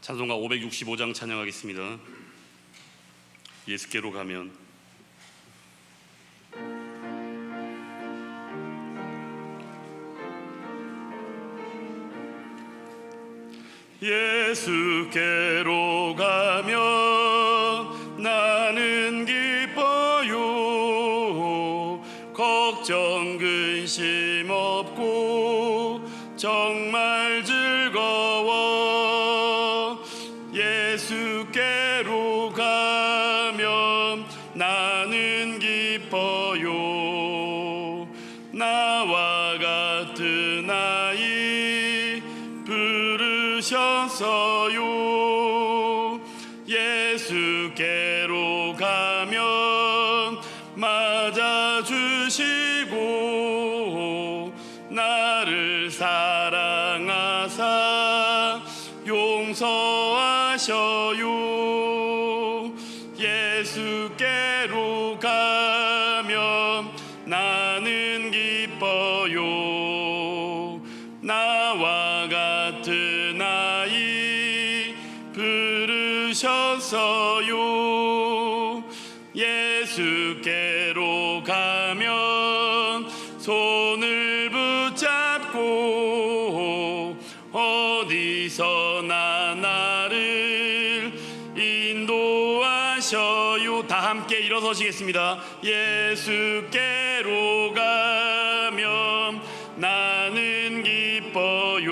찬송가 565장 찬양하겠습니다. 예수께로 가면. 예수께로 가면 나는 기뻐요. 걱정 근심 없고 정말 즐거워. 예수께로 가면 나는 기뻐요. 나와 같은 아이 부르셨어요. 예수께로 가면 맞아주시고 나를 사랑하사 용서하셔요. 예수께로 가면 나는 기뻐요. 나와 같은 아이 부르셨어요. 예수께로 가면 손을 붙잡고 어디서나 나를 인도하셔요. 다 함께 일어서시겠습니다. 예수께로 가면 나는 기뻐요.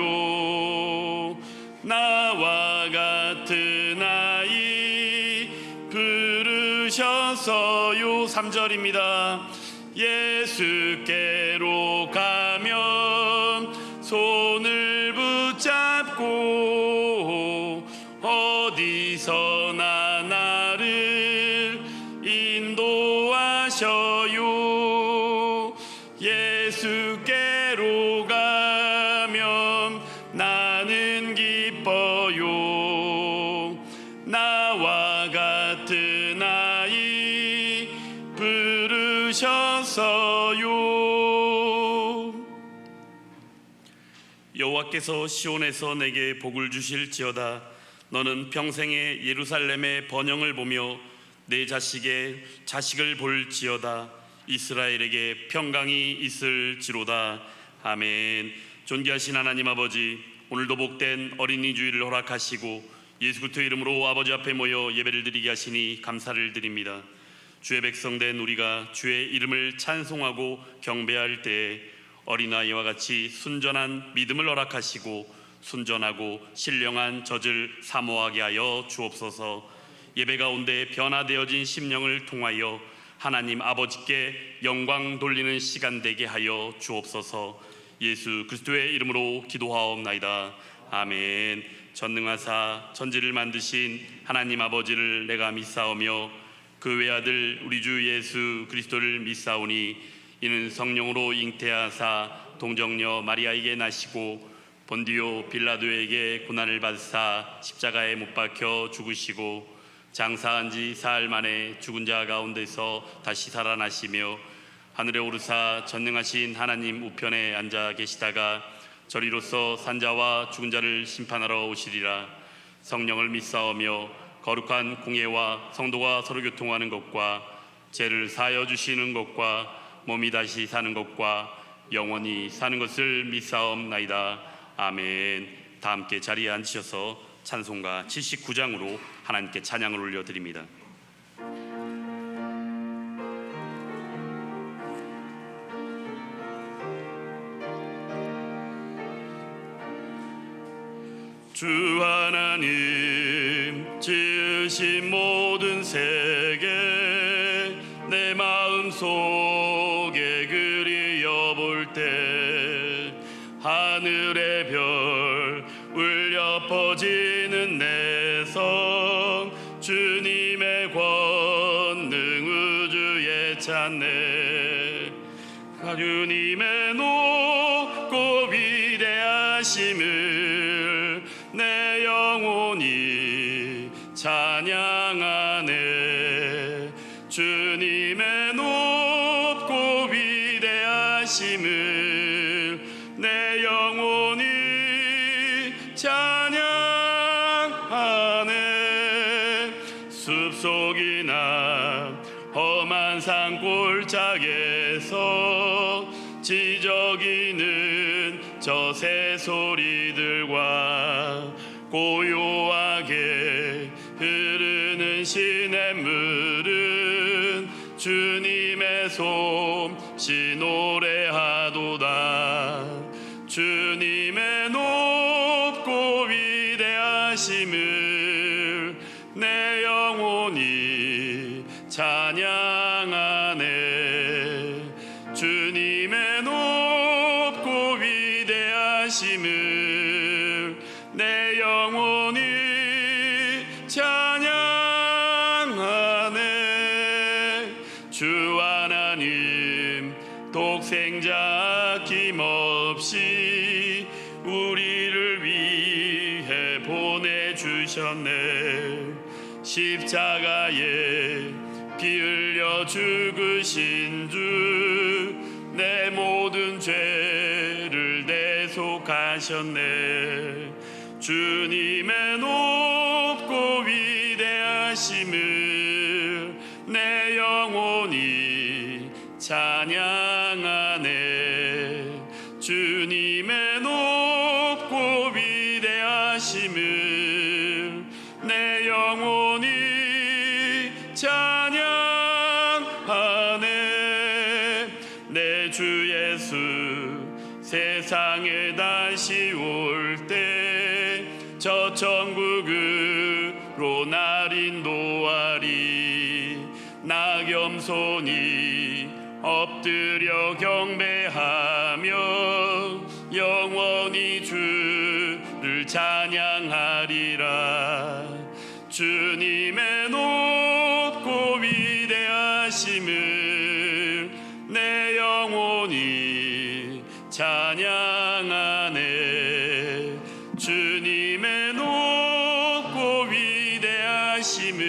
나와 같은 아이 부르셨어요. 3절입니다. 예수께로 가면 손을 붙잡고 어디서나 나를 인도하셔요. 예수께로 가면 나는 기뻐요. 나와 같은 아이 부르셨어요. 여호와께서 시온에서 내게 복을 주실지어다. 너는 평생에 예루살렘의 번영을 보며 내 자식의 자식을 볼지어다. 이스라엘에게 평강이 있을지로다. 아멘. 존귀하신 하나님 아버지, 오늘도 복된 어린이 주일을 허락하시고 예수 그리스도의 이름으로 아버지 앞에 모여 예배를 드리게 하시니 감사를 드립니다. 주의 백성된 우리가 주의 이름을 찬송하고 경배할 때에 어린아이와 같이 순전한 믿음을 허락하시고 순전하고 신령한 젖을 사모하게 하여 주옵소서. 예배 가운데 변화되어진 심령을 통하여 하나님 아버지께 영광 돌리는 시간 되게 하여 주옵소서. 예수 그리스도의 이름으로 기도하옵나이다. 아멘. 전능하사 천지를 만드신 하나님 아버지를 내가 믿사오며 그 외아들 우리 주 예수 그리스도를 믿사오니 이는 성령으로 잉태하사 동정녀 마리아에게 나시고 본디오 빌라도에게 고난을 받으사 십자가에 못 박혀 죽으시고 장사한 지 사흘 만에 죽은 자 가운데서 다시 살아나시며 하늘에 오르사 전능하신 하나님 우편에 앉아 계시다가 저리로서 산자와 죽은 자를 심판하러 오시리라. 성령을 믿사오며 거룩한 공예와 성도가 서로 교통하는 것과 죄를 사하여 주시는 것과 몸이 다시 사는 것과 영원히 사는 것을 믿사옵나이다. 아멘. 다 함께 자리에 앉으셔서 찬송가 79장으로 하나님께 찬양을 올려드립니다. 주 하나님 지으신 모든 세계 내 마음속에 그리어볼 때 하늘의 별 울려 퍼지는 내성 주님의 권능 우주에 찾네. 주님의 높고 위대하심을 내 영혼이 찬양하네. 주님의 높고 위대하심을 내 영혼이 찬양하네. 골짜기에서 지저귀는 저 새소리들과 고요하게 흐르는 시냇물은 주님의 솜씨 노래하도다. 주님의 높고 위대하심을 내 영혼이 찬양하네. 주님의 높고 위대하심을 내 영혼이 찬양하네. 주 하나님 독생자 아낌없이 우리를 위해 보내주셨네. 십자가에 피 흘려 죽으신 주 내 모든 죄를 대속하셨네. 주님의 높고 위대하심을 내 영혼이 찬양하네. 주님의 높고 위대하심을 내 영혼이 찬양하네. 내 주 예수 세상에 다시 올 때 저 천국으로 날 인도하리. 나 겸손히 엎드려 경배하며 영원히 주를 찬양하리라. 주님의 높고 위대하심을 내 영혼이 찬양하네. 주님의 높고 위대하심을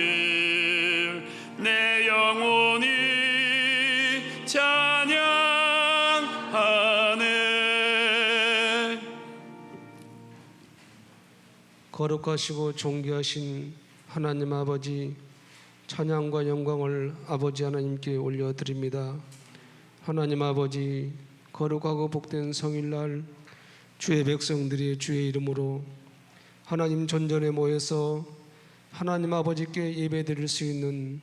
내 영혼이 찬양하네. 거룩하시고 존귀하신 하나님 아버지, 찬양과 영광을 아버지 하나님께 올려드립니다. 하나님 아버지, 거룩하고 복된 성일날 주의 백성들이 주의 이름으로 하나님 전전에 모여서 하나님 아버지께 예배드릴 수 있는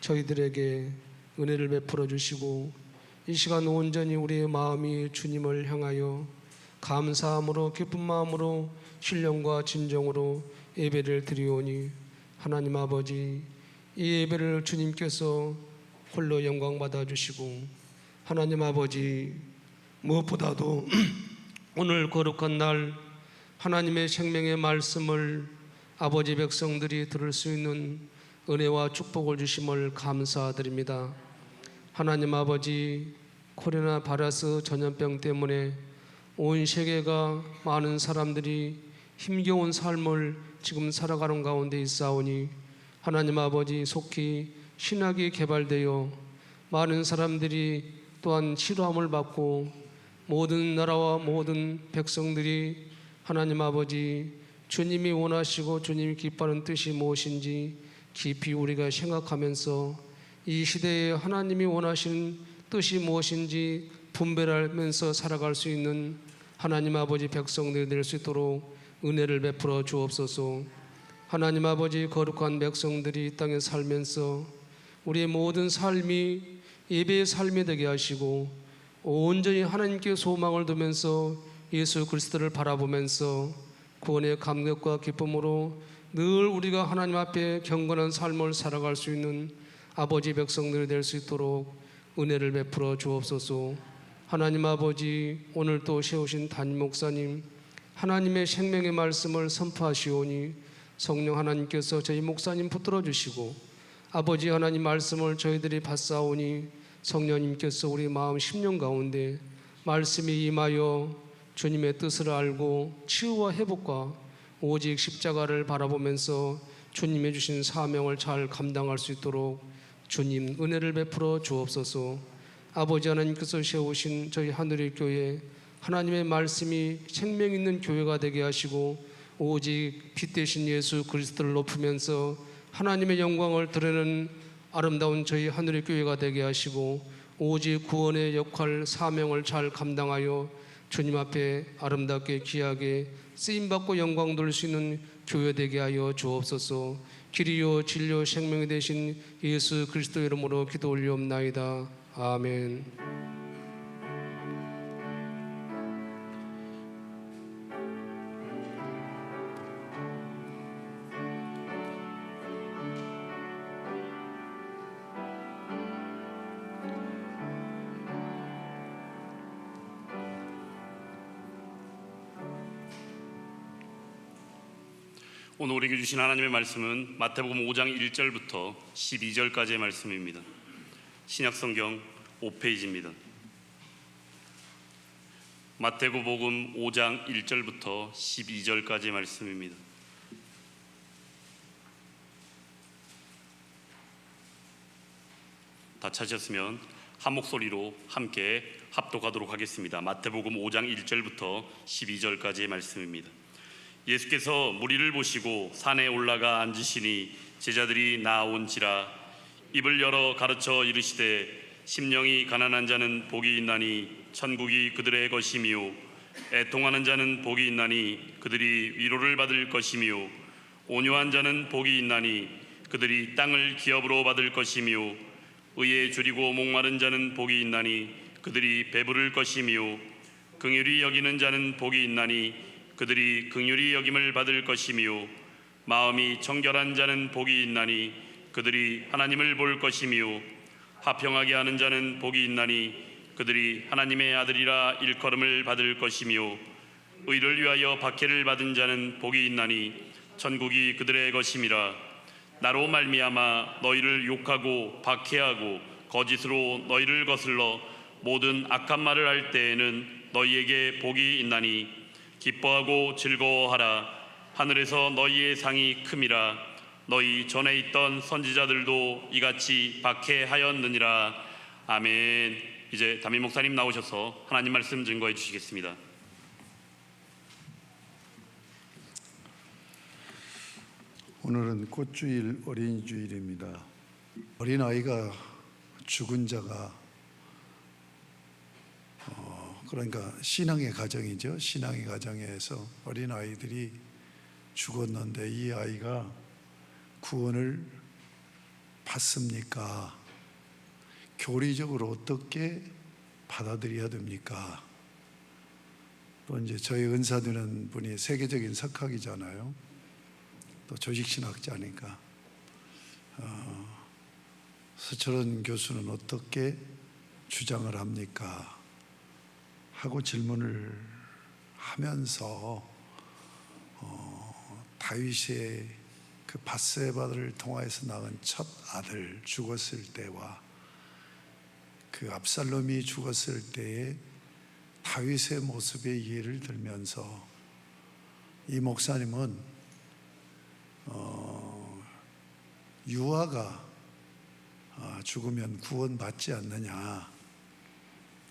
저희들에게 은혜를 베풀어 주시고, 이 시간 온전히 우리의 마음이 주님을 향하여 감사함으로 기쁜 마음으로 신령과 진정으로 예배를 드리오니, 하나님 아버지, 이 예배를 주님께서 홀로 영광 받아 주시고, 하나님 아버지, 무엇보다도 오늘 거룩한 날 하나님의 생명의 말씀을 아버지 백성들이 들을 수 있는 은혜와 축복을 주심을 감사드립니다. 하나님 아버지, 코로나 바이러스 전염병 때문에 온 세계가 많은 사람들이 힘겨운 삶을 지금 살아가는 가운데 있사오니, 하나님 아버지, 속히 신학이 개발되어 많은 사람들이 또한 치료함을 받고 모든 나라와 모든 백성들이 하나님 아버지, 주님이 원하시고 주님이 기뻐하는 뜻이 무엇인지 깊이 우리가 생각하면서 이 시대에 하나님이 원하시는 뜻이 무엇인지 분별하면서 살아갈 수 있는 하나님 아버지 백성들이 될 수 있도록 은혜를 베풀어 주옵소서. 하나님 아버지, 거룩한 백성들이 이 땅에 살면서 우리의 모든 삶이 예배의 삶이 되게 하시고, 온전히 하나님께 소망을 두면서 예수 그리스도를 바라보면서 구원의 감격과 기쁨으로 늘 우리가 하나님 앞에 경건한 삶을 살아갈 수 있는 아버지 백성들이 될 수 있도록 은혜를 베풀어 주옵소서. 하나님 아버지, 오늘 또 세우신 담임 목사님, 하나님의 생명의 말씀을 선포하시오니 성령 하나님께서 저희 목사님 붙들어 주시고, 아버지 하나님 말씀을 저희들이 받사오니 성령님께서 우리 마음 심령 가운데 말씀이 임하여 주님의 뜻을 알고 치유와 회복과 오직 십자가를 바라보면서 주님이 주신 사명을 잘 감당할 수 있도록 주님 은혜를 베풀어 주옵소서. 아버지 하나님께서 세우신 저희 하늘의 교회, 하나님의 말씀이 생명 있는 교회가 되게 하시고, 오직 빛 대신 예수 그리스도를 높이면서 하나님의 영광을 드러내는 아름다운 저희 하늘의 교회가 되게 하시고 오직 구원의 역할, 사명을 잘 감당하여 주님 앞에 아름답게 귀하게 쓰임받고 영광 돌릴 수 있는 교회 되게 하여 주옵소서. 길이요 진리요 생명이 되신 예수 그리스도 이름으로 기도 올리옵나이다. 아멘. 오늘 우리에게 주신 하나님의 말씀은 마태복음 5장 1절부터 12절까지의 말씀입니다. 신약성경 5페이지입니다. 마태복음 5장 1절부터 12절까지의 말씀입니다. 다 찾으셨으면 한 목소리로 함께 합독하도록 하겠습니다. 마태복음 5장 1절부터 12절까지의 말씀입니다. 예수께서 무리를 보시고 산에 올라가 앉으시니 제자들이 나온지라. 입을 열어 가르쳐 이르시되 심령이 가난한 자는 복이 있나니 천국이 그들의 것이미요. 애통하는 자는 복이 있나니 그들이 위로를 받을 것이미요. 온유한 자는 복이 있나니 그들이 땅을 기업으로 받을 것이미요. 의에 줄이고 목마른 자는 복이 있나니 그들이 배부를 것이미요. 긍휼히 여기는 자는 복이 있나니 그들이 긍휼히 여김을 받을 것이미요. 마음이 정결한 자는 복이 있나니 그들이 하나님을 볼 것이미요. 화평하게 하는 자는 복이 있나니 그들이 하나님의 아들이라 일컬음을 받을 것이미요. 의를 위하여 박해를 받은 자는 복이 있나니 천국이 그들의 것임이라. 나로 말미암아 너희를 욕하고 박해하고 거짓으로 너희를 거슬러 모든 악한 말을 할 때에는 너희에게 복이 있나니 기뻐하고 즐거워하라. 하늘에서 너희의 상이 큼이라. 너희 전에 있던 선지자들도 이같이 박해하였느니라. 아멘. 이제 담임 목사님 나오셔서 하나님 말씀 증거해 주시겠습니다. 오늘은 꽃주일 어린이주일입니다. 어린아이가 죽은 자가 그러니까 신앙의 가정이죠. 신앙의 가정에서 어린아이들이 죽었는데 이 아이가 구원을 받습니까? 교리적으로 어떻게 받아들여야 됩니까? 또 이제 저희 은사 되는 분이 세계적인 석학이잖아요. 또 조직신학자니까 서철원 교수는 어떻게 주장을 합니까? 하고 질문을 하면서 다윗의 그 밧세바를 통하여서 낳은 첫 아들 죽었을 때와 그 압살롬이 죽었을 때의 다윗의 모습에 이해를 들면서 이 목사님은 유아가 죽으면 구원받지 않느냐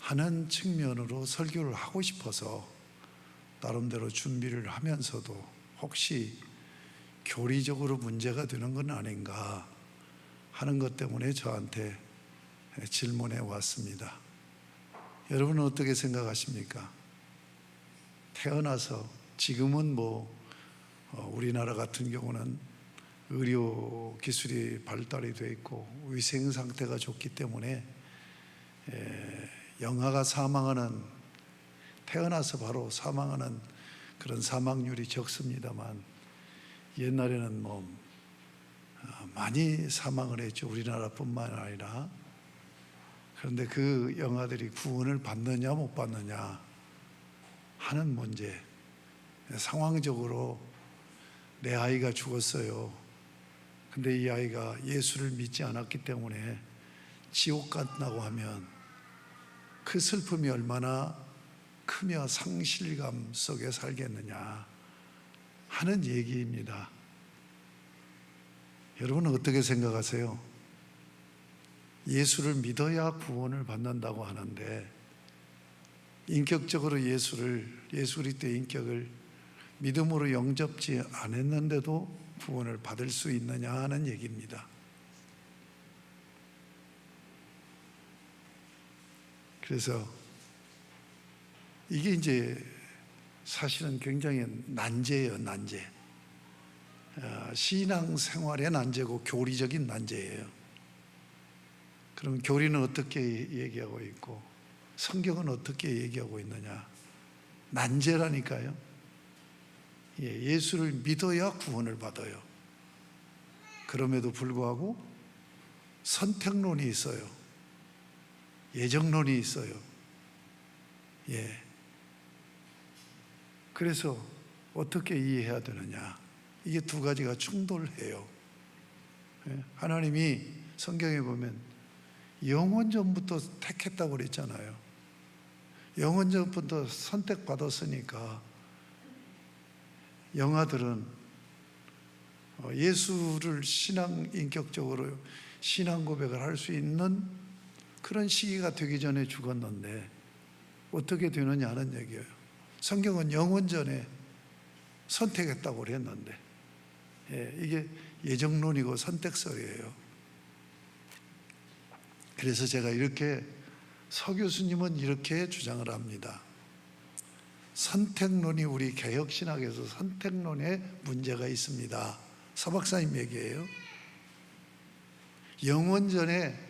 하는 측면으로 설교를 하고 싶어서 나름대로 준비를 하면서도 혹시 교리적으로 문제가 되는 건 아닌가 하는 것 때문에 저한테 질문해 왔습니다. 여러분은 어떻게 생각하십니까? 태어나서 지금은 우리나라 같은 경우는 의료 기술이 발달이 되어 있고 위생 상태가 좋기 때문에 영아가 사망하는, 태어나서 바로 사망하는 그런 사망률이 적습니다만 옛날에는 많이 사망을 했죠. 우리나라뿐만 아니라. 그런데 그 영아들이 구원을 받느냐 못 받느냐 하는 문제, 상황적으로 내 아이가 죽었어요. 근데 이 아이가 예수를 믿지 않았기 때문에 지옥 간다고 하면 그 슬픔이 얼마나 크며 상실감 속에 살겠느냐 하는 얘기입니다. 여러분은 어떻게 생각하세요? 예수를 믿어야 구원을 받는다고 하는데 인격적으로 예수 그리스도의 인격을 믿음으로 영접지 않았는데도 구원을 받을 수 있느냐 하는 얘기입니다. 그래서 이게 이제 사실은 굉장히 난제예요, 난제. 신앙생활의 난제고 교리적인 난제예요. 그럼 교리는 어떻게 얘기하고 있고 성경은 어떻게 얘기하고 있느냐? 난제라니까요. 예수를 믿어야 구원을 받아요. 그럼에도 불구하고 선택론이 있어요. 예정론이 있어요. 그래서 어떻게 이해해야 되느냐? 이게 두 가지가 충돌해요. 하나님이 성경에 보면 영원전부터 택했다고 그랬잖아요. 영원전부터 선택받았으니까 영아들은 예수를 인격적으로 신앙 고백을 할 수 있는 그런 시기가 되기 전에 죽었는데 어떻게 되느냐는 얘기예요. 성경은 영원전에 선택했다고 그랬는데 이게 예정론이고 선택설이에요. 그래서 제가 이렇게 서 교수님은 이렇게 주장을 합니다. 선택론이 우리 개혁신학에서 선택론에 문제가 있습니다. 서 박사님 얘기예요. 영원전에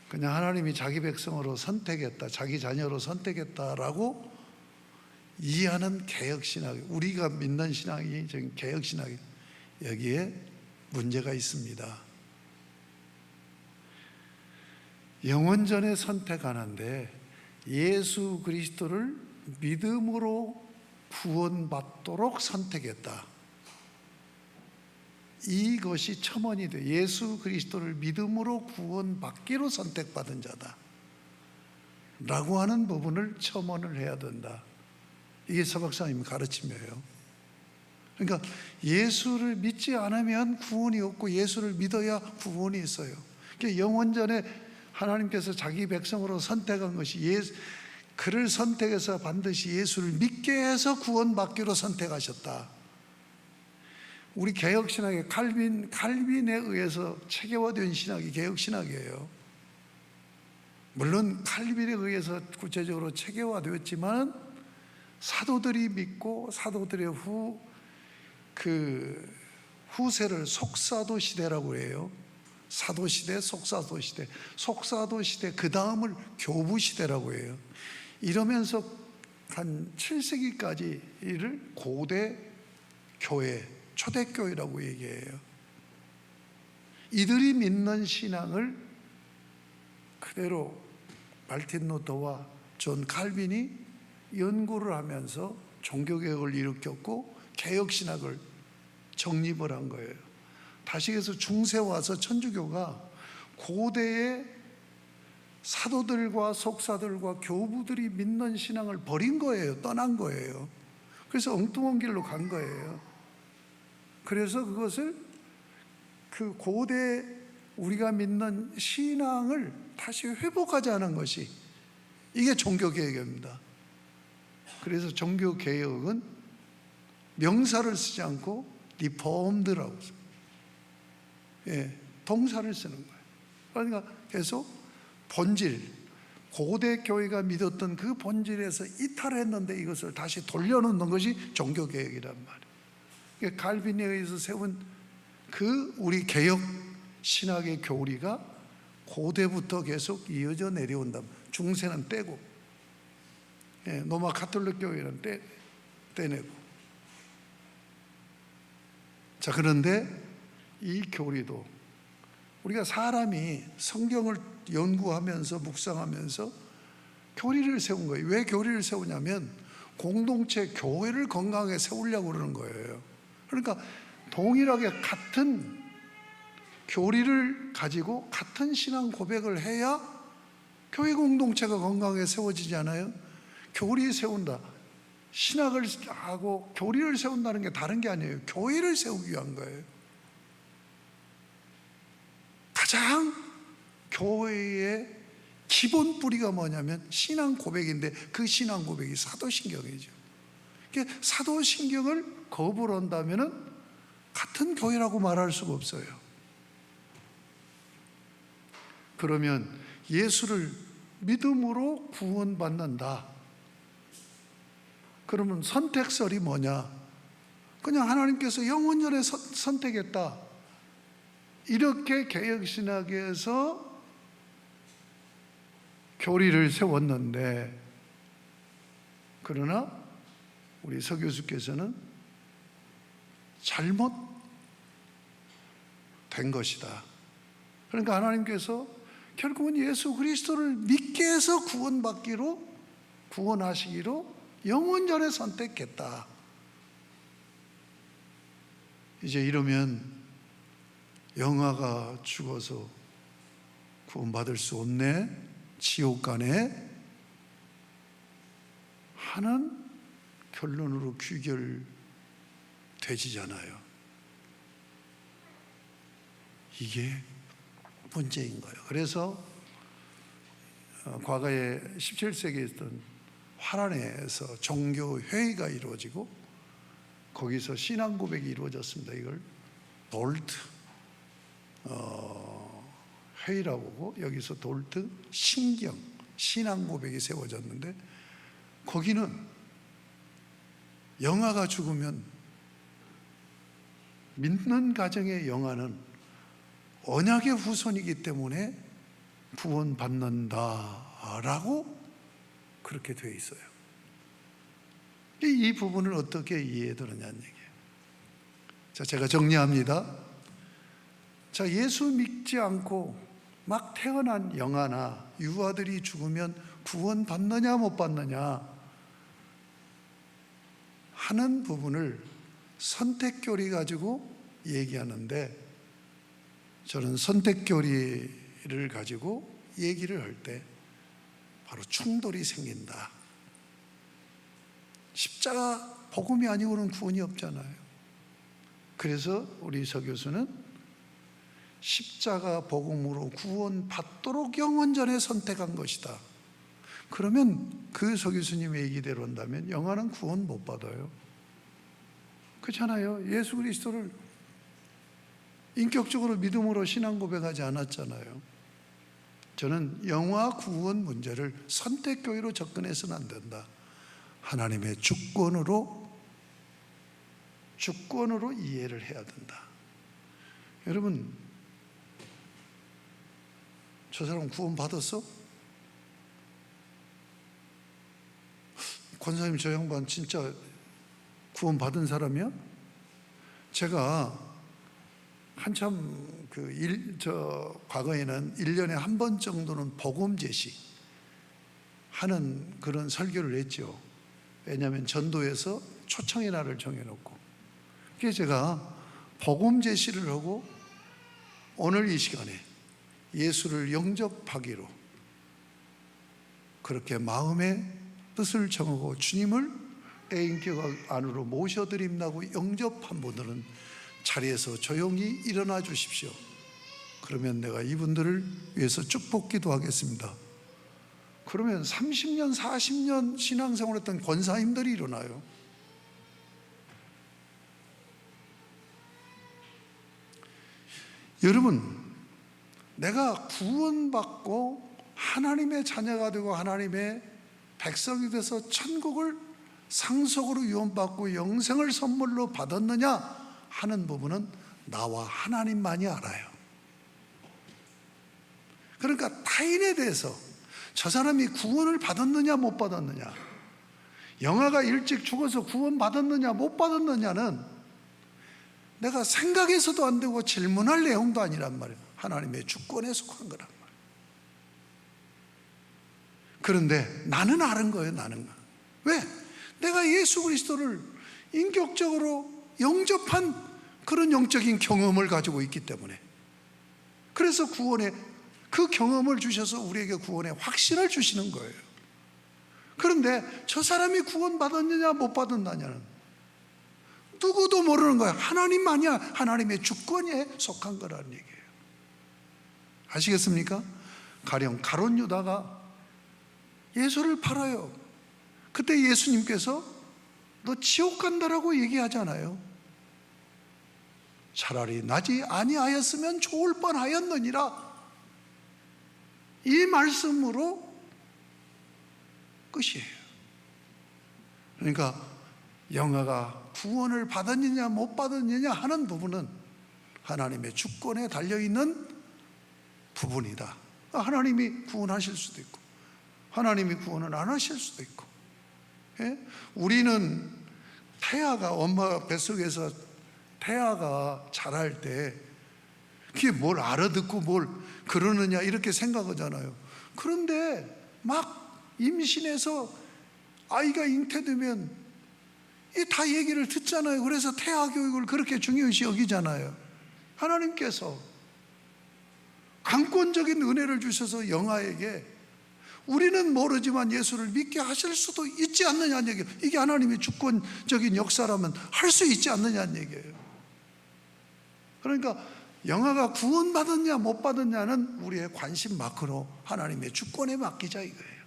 그냥 하나님이 자기 백성으로 선택했다, 자기 자녀로 선택했다라고 이해하는 개혁신학, 우리가 믿는 신학이 지금 개혁신학이 여기에 문제가 있습니다. 영원전에 선택하는데 예수 그리스도를 믿음으로 구원받도록 선택했다. 이것이 첨언이 돼. 예수 그리스도를 믿음으로 구원받기로 선택받은 자다 라고 하는 부분을 첨언을 해야 된다. 이게 서 박사님 가르침이에요. 그러니까 예수를 믿지 않으면 구원이 없고 예수를 믿어야 구원이 있어요. 그러니까 영원전에 하나님께서 자기 백성으로 선택한 것이 그를 선택해서 반드시 예수를 믿게 해서 구원받기로 선택하셨다. 우리 개혁신학의 칼빈에 의해서 체계화된 신학이 개혁신학이에요. 물론 칼빈에 의해서 구체적으로 체계화되었지만 사도들이 믿고 사도들의 후세를 속사도 시대라고 해요. 사도 시대, 속사도 시대, 속사도 시대 그 다음을 교부 시대라고 해요. 이러면서 한 7세기까지 이를 고대 교회, 초대교회라고 얘기해요. 이들이 믿는 신앙을 그대로 말틴 루터와 존 칼빈이 연구를 하면서 종교개혁을 일으켰고 개혁신학을 정립을 한 거예요. 다시 해서 중세 와서 천주교가 고대의 사도들과 속사들과 교부들이 믿는 신앙을 버린 거예요. 떠난 거예요. 그래서 엉뚱한 길로 간 거예요. 그래서 그것을 그 고대 우리가 믿는 신앙을 다시 회복하자는 것이 이게 종교개혁입니다. 그래서 종교개혁은 명사를 쓰지 않고 리폼드라고 써요. 동사를 쓰는 거예요. 그러니까 계속 본질, 고대 교회가 믿었던 그 본질에서 이탈했는데 이것을 다시 돌려놓는 것이 종교개혁이란 말이에요. 그러니까 칼빈에 의해서 세운 그 우리 개혁 신학의 교리가 고대부터 계속 이어져 내려온다. 중세는 떼고, 로마 가톨릭 교회는 떼내고. 자, 그런데 이 교리도 우리가 사람이 성경을 연구하면서 묵상하면서 교리를 세운 거예요. 왜 교리를 세우냐면 공동체 교회를 건강하게 세우려고 그러는 거예요. 그러니까 동일하게 같은 교리를 가지고 같은 신앙 고백을 해야 교회 공동체가 건강하게 세워지지 않아요? 교리 세운다. 신학을 하고 교리를 세운다는 게 다른 게 아니에요. 교회를 세우기 위한 거예요. 가장 교회의 기본 뿌리가 뭐냐면 신앙 고백인데 그 신앙 고백이 사도신경이죠. 사도신경을 거부를 한다면 같은 교회라고 말할 수가 없어요. 그러면 예수를 믿음으로 구원받는다. 그러면 선택설이 뭐냐? 그냥 하나님께서 영원전에 선택했다. 이렇게 개혁신학에서 교리를 세웠는데, 그러나 우리 서 교수께서는 잘못된 것이다. 그러니까 하나님께서 결국은 예수 그리스도를 믿게 해서 구원하시기로 영원전에 선택했다. 이제 이러면 영아가 죽어서 구원받을 수 없네, 지옥 가네 하는 결론으로 귀결되지잖아요. 이게 문제인 거예요. 그래서 과거에 17세기에 있던 화란에서 종교회의가 이루어지고 거기서 신앙 고백이 이루어졌습니다. 이걸 돌트 회의라고 하고, 여기서 돌트 신앙 고백이 세워졌는데, 거기는 영아가 죽으면 믿는 가정의 영아는 언약의 후손이기 때문에 구원받는다라고 그렇게 되어 있어요. 이 부분을 어떻게 이해되느냐는 얘기예요. 자, 제가 정리합니다. 자, 예수 믿지 않고 막 태어난 영아나 유아들이 죽으면 구원받느냐 못 받느냐 하는 부분을 선택교리 가지고 얘기하는데, 저는 선택교리를 가지고 얘기를 할 때 바로 충돌이 생긴다. 십자가 복음이 아니고는 구원이 없잖아요. 그래서 우리 서 교수는 십자가 복음으로 구원받도록 영원전에 선택한 것이다. 그러면 그 서 교수님의 얘기대로 한다면 영아는 구원 못 받아요. 그렇잖아요. 예수 그리스도를 인격적으로 믿음으로 신앙 고백하지 않았잖아요. 저는 영아 구원 문제를 선택교회로 접근해서는 안 된다. 하나님의 주권으로 이해를 해야 된다. 여러분, 저 사람 구원 받았어? 권사님, 저 양반 진짜 구원 받은 사람이야? 제가 한참 과거에는 1년에 한 번 정도는 복음 제시 하는 그런 설교를 했죠. 왜냐하면 전도에서 초청의 날을 정해놓고, 그래서 제가 복음 제시를 하고 오늘 이 시간에 예수를 영접하기로 그렇게 마음의 뜻을 정하고 주님을 내 인격 안으로 모셔드린다고 영접한 분들은 자리에서 조용히 일어나 주십시오. 그러면 내가 이분들을 위해서 축복 기도하겠습니다. 그러면 30년, 40년 신앙생활했던 권사님들이 일어나요. 여러분, 내가 구원받고 하나님의 자녀가 되고 하나님의 백성이 돼서 천국을 상속으로 유언받고 영생을 선물로 받았느냐 하는 부분은 나와 하나님만이 알아요. 그러니까 타인에 대해서 저 사람이 구원을 받았느냐 못 받았느냐, 영아가 일찍 죽어서 구원 받았느냐 못 받았느냐는 내가 생각해서도 안 되고 질문할 내용도 아니란 말이에요. 하나님의 주권에 속한 거란 말이에요. 그런데 나는 아는 거예요. 나는. 왜? 내가 예수 그리스도를 인격적으로 영접한 그런 영적인 경험을 가지고 있기 때문에, 그래서 구원의 그 경험을 주셔서 우리에게 구원의 확신을 주시는 거예요. 그런데 저 사람이 구원받았느냐 못 받았느냐는 누구도 모르는 거야. 하나님만이야. 하나님의 주권에 속한 거라는 얘기예요. 아시겠습니까? 가령 가룟 유다가 예수를 팔아요. 그때 예수님께서 너 지옥 간다라고 얘기하잖아요. 차라리 나지 아니하였으면 좋을 뻔하였느니라. 이 말씀으로 끝이에요. 그러니까 영아가 구원을 받았느냐 못 받았느냐 하는 부분은 하나님의 주권에 달려있는 부분이다. 하나님이 구원하실 수도 있고 하나님이 구원을 안 하실 수도 있고. 예? 우리는 태아가 엄마 뱃속에서 태아가 자랄 때 그게 뭘 알아듣고 뭘 그러느냐 이렇게 생각하잖아요. 그런데 막 임신해서 아이가 잉태되면 다 얘기를 듣잖아요. 그래서 태아 교육을 그렇게 중요시 여기잖아요. 하나님께서 강권적인 은혜를 주셔서 영아에게 우리는 모르지만 예수를 믿게 하실 수도 있지 않느냐는 얘기예요. 이게 하나님의 주권적인 역사라면 할 수 있지 않느냐는 얘기예요. 그러니까 영아가 구원받았냐 못 받았냐는 우리의 관심 마크로 하나님의 주권에 맡기자 이거예요.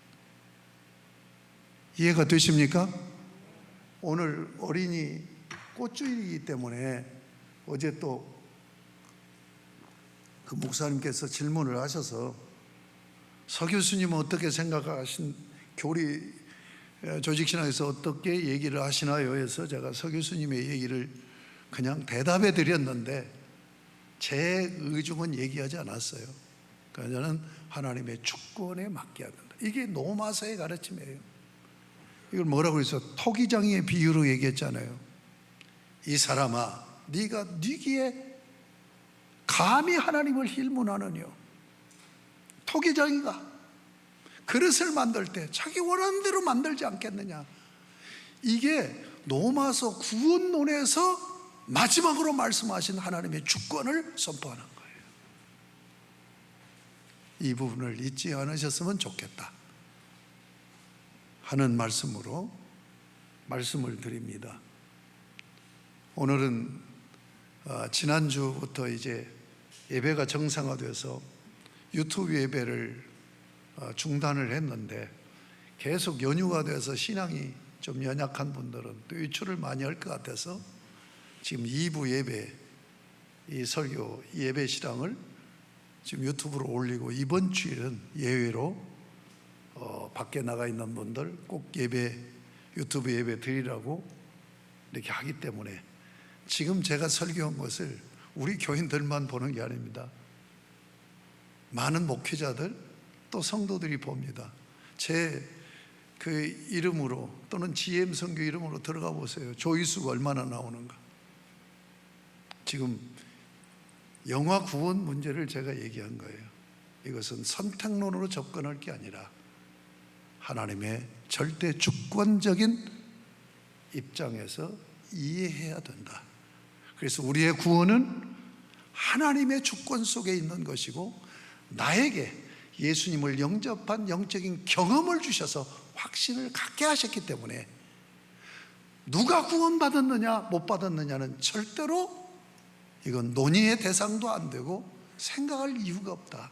이해가 되십니까? 오늘 어린이 꽃주일이기 때문에 어제 또 그 목사님께서 질문을 하셔서 서 교수님은 어떻게 생각하신 교리 조직신학에서 어떻게 얘기를 하시나요? 해서 제가 서 교수님의 얘기를 그냥 대답해 드렸는데 제 의중은 얘기하지 않았어요. 그러니까 저는 하나님의 주권에 맡겨야 된다. 이게 노마서의 가르침이에요. 이걸 뭐라고 해서 토기장이의 비유로 얘기했잖아요. 이 사람아, 네가 네 귀에 감히 하나님을 힐문하느냐. 토기장이가 그릇을 만들 때 자기 원하는 대로 만들지 않겠느냐. 이게 노마서 구원론에서 마지막으로 말씀하신 하나님의 주권을 선포하는 거예요. 이 부분을 잊지 않으셨으면 좋겠다 하는 말씀으로 말씀을 드립니다. 오늘은 지난주부터 이제 예배가 정상화돼서 유튜브 예배를 중단을 했는데 계속 연휴가 돼서 신앙이 좀 연약한 분들은 또 외출을 많이 할 것 같아서 지금 2부 예배, 이 설교 예배 실황을 지금 유튜브로 올리고 이번 주일은 예외로 밖에 나가 있는 분들 꼭 예배, 유튜브 예배 드리라고 이렇게 하기 때문에 지금 제가 설교한 것을 우리 교인들만 보는 게 아닙니다. 많은 목회자들 또 성도들이 봅니다. 제 그 이름으로 또는 GM 선교 이름으로 들어가 보세요. 조회수가 얼마나 나오는가. 지금 영화 구원 문제를 제가 얘기한 거예요. 이것은 선택론으로 접근할 게 아니라 하나님의 절대 주권적인 입장에서 이해해야 된다. 그래서 우리의 구원은 하나님의 주권 속에 있는 것이고 나에게 예수님을 영접한 영적인 경험을 주셔서 확신을 갖게 하셨기 때문에 누가 구원받았느냐 못 받았느냐는 절대로 이건 논의의 대상도 안 되고 생각할 이유가 없다.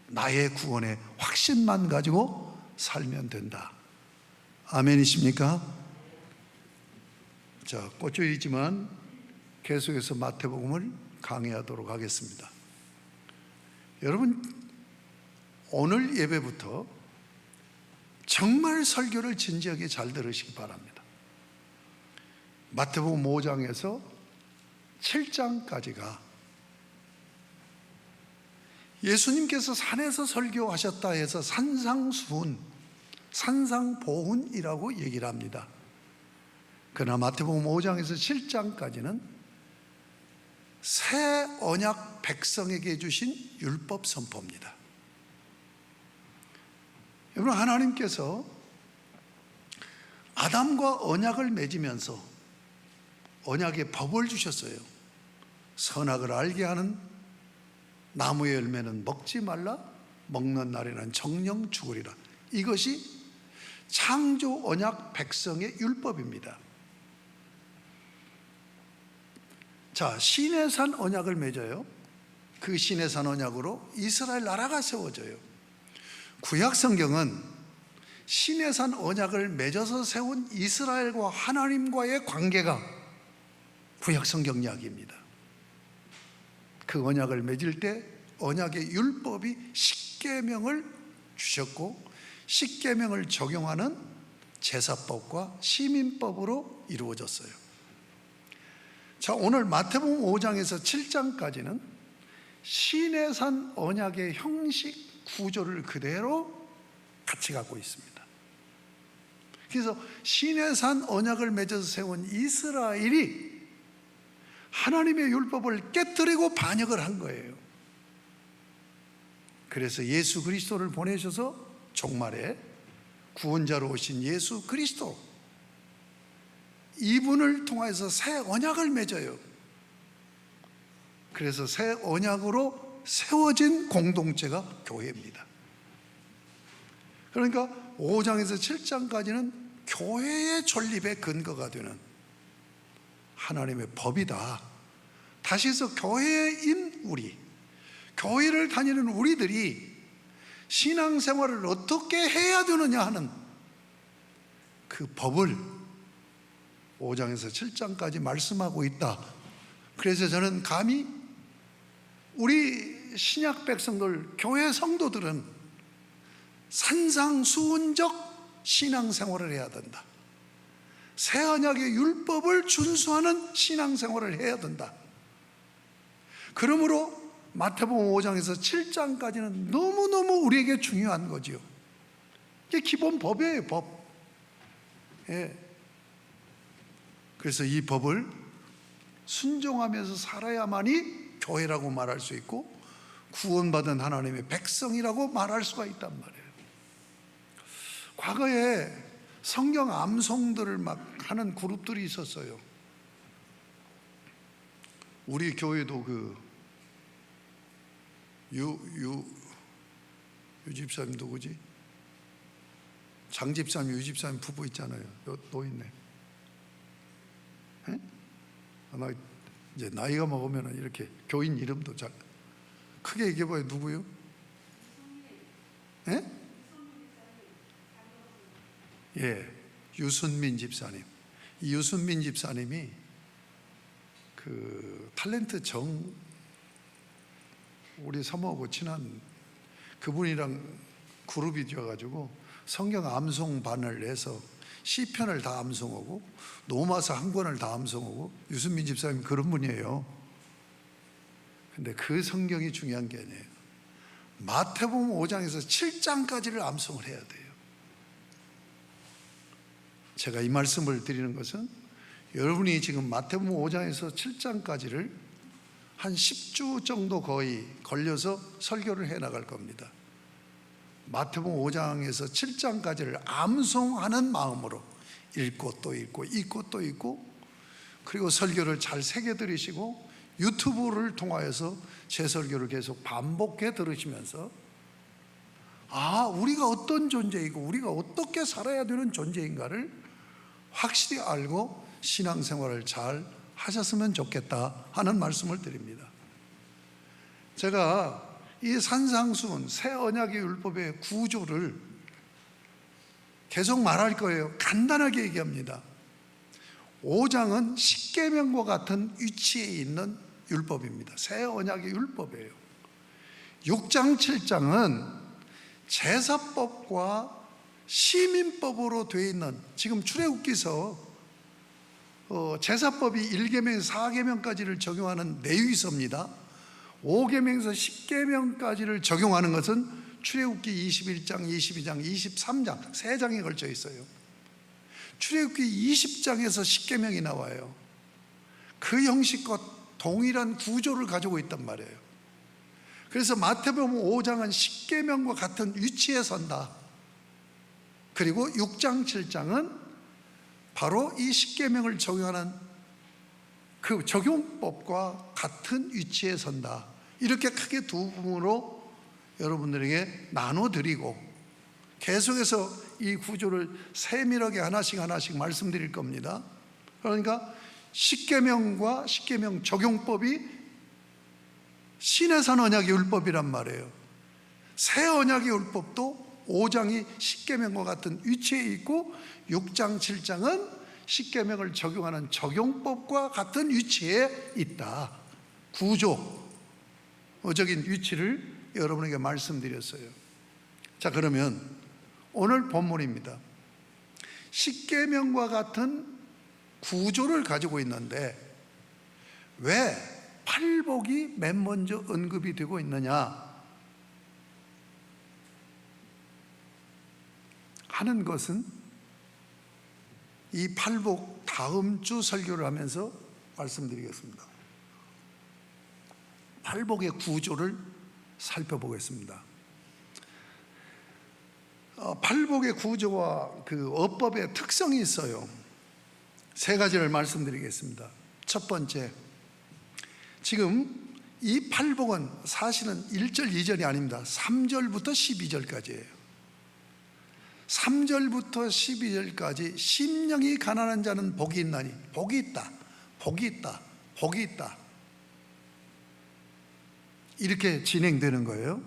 나의 구원의 확신만 가지고 살면 된다. 아멘이십니까? 자, 꽃주일이지만 계속해서 마태복음을 강의하도록 하겠습니다. 여러분, 오늘 예배부터 정말 설교를 진지하게 잘 들으시기 바랍니다. 마태복음 5장에서 7장까지가 예수님께서 산에서 설교하셨다 해서 산상수훈, 산상보훈이라고 얘기를 합니다. 그러나 마태복음 5장에서 7장까지는 새 언약 백성에게 주신 율법 선포입니다. 여러분, 하나님께서 아담과 언약을 맺으면서 언약의 법을 주셨어요. 선악을 알게 하는 나무의 열매는 먹지 말라, 먹는 날에는 정령 죽으리라. 이것이 창조 언약 백성의 율법입니다. 자, 시내산 언약을 맺어요. 그 시내산 언약으로 이스라엘 나라가 세워져요. 구약 성경은 시내산 언약을 맺어서 세운 이스라엘과 하나님과의 관계가 구약 성경 이야기입니다. 그 언약을 맺을 때 언약의 율법이 십계명을 주셨고 십계명을 적용하는 제사법과 시민법으로 이루어졌어요. 자, 오늘 마태복음 5장에서 7장까지는 시내산 언약의 형식 구조를 그대로 같이 갖고 있습니다. 그래서 시내산 언약을 맺어서 세운 이스라엘이 하나님의 율법을 깨뜨리고 반역을 한 거예요. 그래서 예수 그리스도를 보내셔서 종말에 구원자로 오신 예수 그리스도, 이분을 통해서 새 언약을 맺어요. 그래서 새 언약으로 세워진 공동체가 교회입니다. 그러니까 5장에서 7장까지는 교회의 존립의 근거가 되는 하나님의 법이다. 다시 해서 교회인 우리, 교회를 다니는 우리들이 신앙생활을 어떻게 해야 되느냐 하는 그 법을 5장에서 7장까지 말씀하고 있다. 그래서 저는 감히 우리 신약 백성들, 교회 성도들은 산상수훈적 신앙생활을 해야 된다. 새 언약의 율법을 준수하는 신앙생활을 해야 된다. 그러므로 마태복음 5장에서 7장까지는 너무너무 우리에게 중요한 거지요. 이게 기본 법이에요, 법. 예. 그래서 이 법을 순종하면서 살아야만이 교회라고 말할 수 있고 구원받은 하나님의 백성이라고 말할 수가 있단 말이에요. 과거에 성경 암송들을 막 하는 그룹들이 있었어요. 우리 교회도 그 유 집사님 누구지? 장 집사님, 유 집사님 부부 있잖아요. 또 있네. 에? 나 이제 나이가 먹으면 이렇게 교인 이름도 잘 크게 얘기해봐요. 누구요? 예? 예, 유순민 집사님. 이 유순민 집사님이 그 탤런트 정, 우리 사모하고 친한 그분이랑 그룹이 되어가지고 성경 암송반을 내서 시편을 다 암송하고 노마서 한 권을 다 암송하고, 유순민 집사님 그런 분이에요. 근데 그 성경이 중요한 게 아니에요. 마태복음 5장에서 7장까지를 암송을 해야 돼요. 제가 이 말씀을 드리는 것은 여러분이 지금 마태복음 5장에서 7장까지를 한 10주 정도 거의 걸려서 설교를 해 나갈 겁니다. 마태복음 5장에서 7장까지를 암송하는 마음으로 읽고 또 읽고 읽고 또 읽고, 그리고 설교를 잘 새겨 들으시고 유튜브를 통하여서 제 설교를 계속 반복해 들으시면서 우리가 어떤 존재이고 우리가 어떻게 살아야 되는 존재인가를 확실히 알고 신앙생활을 잘 하셨으면 좋겠다 하는 말씀을 드립니다. 제가 이 산상수훈 새 언약의 율법의 구조를 계속 말할 거예요. 간단하게 얘기합니다. 5장은 십계명과 같은 위치에 있는 율법입니다. 새 언약의 율법이에요. 6장 7장은 제사법과 시민법으로 되어 있는, 지금 출애굽기서 제사법이 1계명에서 4계명까지를 적용하는 내위서입니다. 5계명에서 10계명까지를 적용하는 것은 출애굽기 21장, 22장, 23장 3장에 걸쳐 있어요. 출애굽기 20장에서 10계명이 나와요. 그 형식과 동일한 구조를 가지고 있단 말이에요. 그래서 마태복음 5장은 10계명과 같은 위치에 선다. 그리고 6장 7장은 바로 이 10계명을 적용하는 그 적용법과 같은 위치에 선다. 이렇게 크게 두 부분으로 여러분들에게 나눠드리고 계속해서 이 구조를 세밀하게 하나씩 말씀드릴 겁니다. 그러니까 10계명과 10계명 적용법이 시내산 언약의 율법이란 말이에요. 새 언약의 율법도 5장이 10계명과 같은 위치에 있고 6장 7장은 10계명을 적용하는 적용법과 같은 위치에 있다. 구조적인 위치를 여러분에게 말씀드렸어요. 자, 그러면 오늘 본문입니다. 십계명과 같은 구조를 가지고 있는데 왜 팔복이 맨 먼저 언급이 되고 있느냐 하는 것은 이 팔복 다음 주 설교를 하면서 말씀드리겠습니다. 팔복의 구조를 살펴보겠습니다. 팔복의 구조와 그 어법의 특성이 있어요. 세 가지를 말씀드리겠습니다. 첫 번째, 지금 이 팔복은 사실은 1절, 2절이 아닙니다. 3절부터 12절까지예요. 3절부터 12절까지 심령이 가난한 자는 복이 있나니, 복이 있다, 복이 있다, 복이 있다, 이렇게 진행되는 거예요.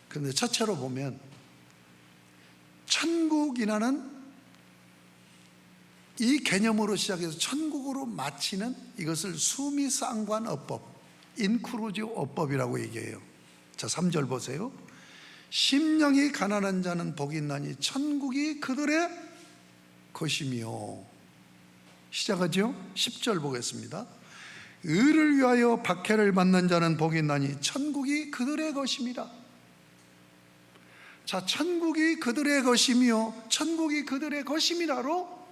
그런데 첫째로 보면 천국이라는 이 개념으로 시작해서 천국으로 마치는 이것을 수미상관어법, 인크루지브 어법이라고 얘기해요. 자, 3절 보세요. 심령이 가난한 자는 복이 있나니 천국이 그들의 것이며, 시작하죠. 10절 보겠습니다. 의를 위하여 박해를 받는 자는 복이 있나니 천국이 그들의 것입니다. 자, 천국이 그들의 것이며 천국이 그들의 것임이라로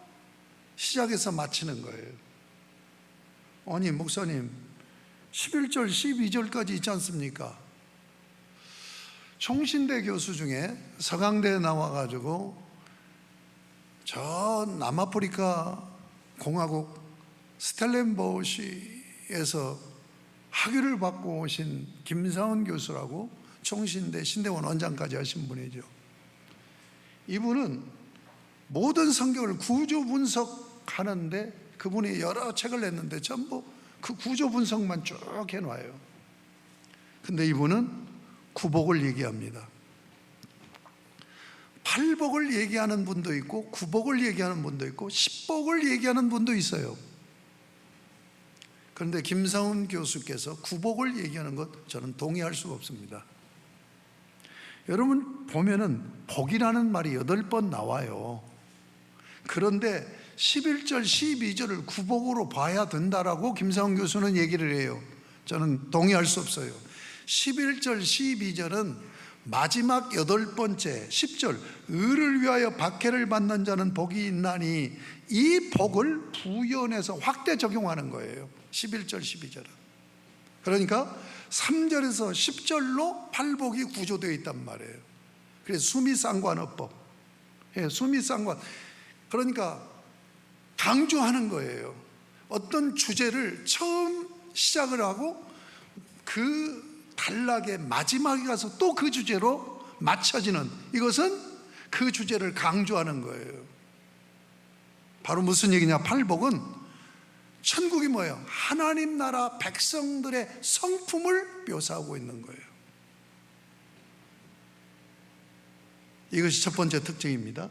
시작해서 마치는 거예요. 아니 목사님, 11절 12절까지 있지 않습니까? 총신대 교수 중에 서강대에 나와가지고 저 남아프리카 공화국 스텔렌보시에서 학위를 받고 오신 김사원 교수라고 총신대 신대원 원장까지 하신 분이죠. 이분은 모든 성경을 구조 분석하는데, 그분이 여러 책을 냈는데 전부 그 구조 분석만 쭉 해놔요. 근데 이분은 구복을 얘기합니다. 팔복을 얘기하는 분도 있고 구복을 얘기하는 분도 있고 십복을 얘기하는 분도 있어요. 그런데 김상훈 교수께서 구복을 얘기하는 것 저는 동의할 수가 없습니다. 여러분 보면은 복이라는 말이 8번 나와요. 그런데 11절 12절을 구복으로 봐야 된다라고 김상훈 교수는 얘기를 해요. 저는 동의할 수 없어요. 11절 12절은 마지막 8번째 10절 의를 위하여 박해를 받는 자는 복이 있나니, 이 복을 부연해서 확대 적용하는 거예요. 11절 12절은. 그러니까 3절에서 10절로 팔복이 구조되어 있단 말이에요. 그래서 수미상관어법, 수미상관, 그러니까 강조하는 거예요. 어떤 주제를 처음 시작을 하고 그 단락의 마지막에 가서 또 그 주제로 맞춰지는, 이것은 그 주제를 강조하는 거예요. 바로 무슨 얘기냐? 팔복은 천국이 뭐예요? 하나님 나라 백성들의 성품을 묘사하고 있는 거예요. 이것이 첫 번째 특징입니다.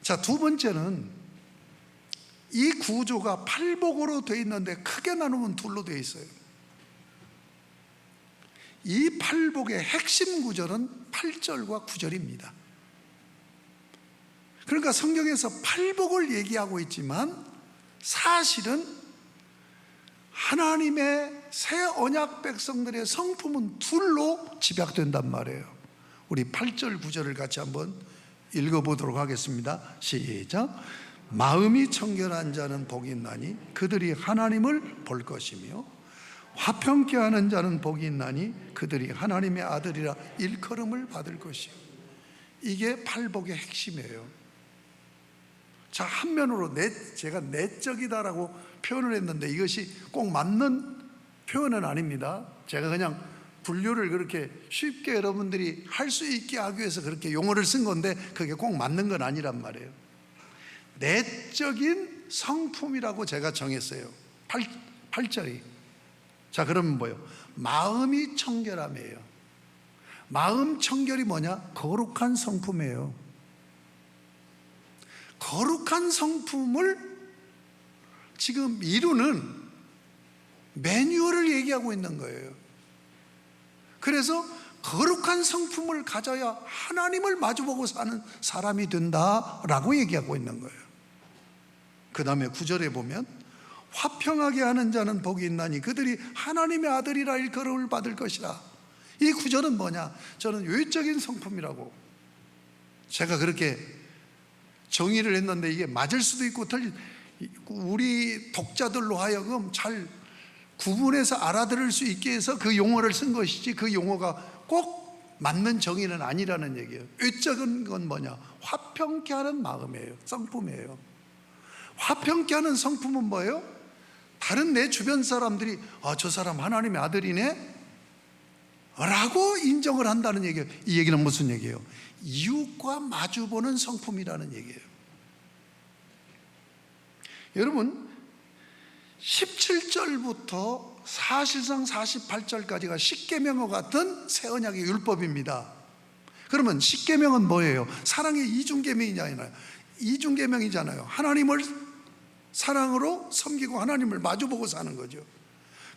자, 두 번째는 이 구조가 팔복으로 되어 있는데 크게 나누면 둘로 되어 있어요. 이 팔복의 핵심 구절은 8절과 9절입니다. 그러니까 성경에서 팔복을 얘기하고 있지만 사실은 하나님의 새 언약 백성들의 성품은 둘로 집약된단 말이에요. 우리 8절 9절을 같이 한번 읽어보도록 하겠습니다. 시작. 마음이 청결한 자는 복이 있나니 그들이 하나님을 볼 것이며, 화평케 하는 자는 복이 있나니 그들이 하나님의 아들이라 일컬음을 받을 것이요. 이게 팔복의 핵심이에요. 자, 한면으로 제가 내적이다라고 표현을 했는데 이것이 꼭 맞는 표현은 아닙니다. 제가 그냥 분류를 그렇게 쉽게 여러분들이 할 수 있게 하기 위해서 그렇게 용어를 쓴 건데 그게 꼭 맞는 건 아니란 말이에요. 내적인 성품이라고 제가 정했어요. 8절이. 자, 그러면 뭐예요? 마음이 청결함이에요. 마음 청결이 뭐냐? 거룩한 성품이에요. 거룩한 성품을 지금 이루는 매뉴얼을 얘기하고 있는 거예요. 그래서 거룩한 성품을 가져야 하나님을 마주보고 사는 사람이 된다라고 얘기하고 있는 거예요. 그 다음에 9절에 보면 화평하게 하는 자는 복이 있나니 그들이 하나님의 아들이라 일컬음을 받을 것이라. 이 9절은 뭐냐? 저는 외적인 성품이라고 제가 그렇게 정의를 했는데 이게 맞을 수도 있고 우리 독자들로 하여금 잘 구분해서 알아들을 수 있게 해서 그 용어를 쓴 것이지 그 용어가 꼭 맞는 정의는 아니라는 얘기예요. 외적인 건 뭐냐? 화평케 하는 마음이에요. 성품이에요. 화평케 하는 성품은 뭐예요? 다른 내 주변 사람들이 저 사람 하나님의 아들이네 라고 인정을 한다는 얘기예요. 이 얘기는 무슨 얘기예요? 이웃과 마주보는 성품이라는 얘기예요. 여러분 17절부터 사실상 48절까지가 십계명과 같은 새 언약의 율법입니다. 그러면 십계명은 뭐예요? 사랑의 이중계명이잖아요. 이중계명이잖아요. 하나님을 사랑으로 섬기고 하나님을 마주보고 사는 거죠.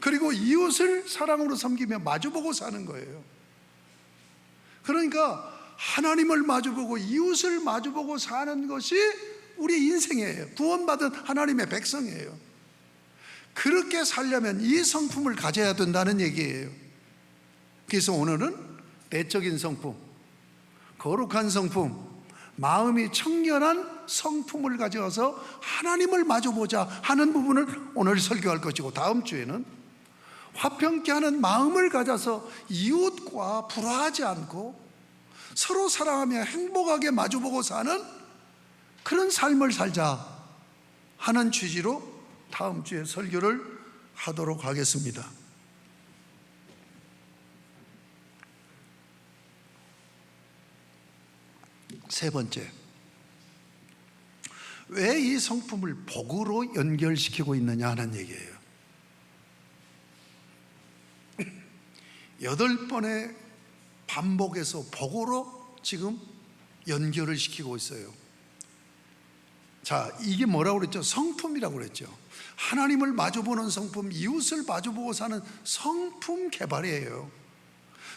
그리고 이웃을 사랑으로 섬기며 마주보고 사는 거예요. 그러니까 하나님을 마주보고 이웃을 마주보고 사는 것이 우리 인생이에요. 구원받은 하나님의 백성이에요. 그렇게 살려면 이 성품을 가져야 된다는 얘기예요. 그래서 오늘은 내적인 성품, 거룩한 성품, 마음이 청결한 성품을 가져와서 하나님을 마주보자 하는 부분을 오늘 설교할 것이고, 다음 주에는 화평케 하는 마음을 가져서 이웃과 불화하지 않고 서로 사랑하며 행복하게 마주보고 사는 그런 삶을 살자 하는 취지로 다음 주에 설교를 하도록 하겠습니다. 세 번째, 왜 이 성품을 복으로 연결시키고 있느냐 하는 얘기예요. 8번의 반복에서 복으로 지금 연결을 시키고 있어요. 자, 이게 뭐라고 그랬죠? 성품이라고 그랬죠. 하나님을 마주보는 성품, 이웃을 마주보고 사는 성품 개발이에요.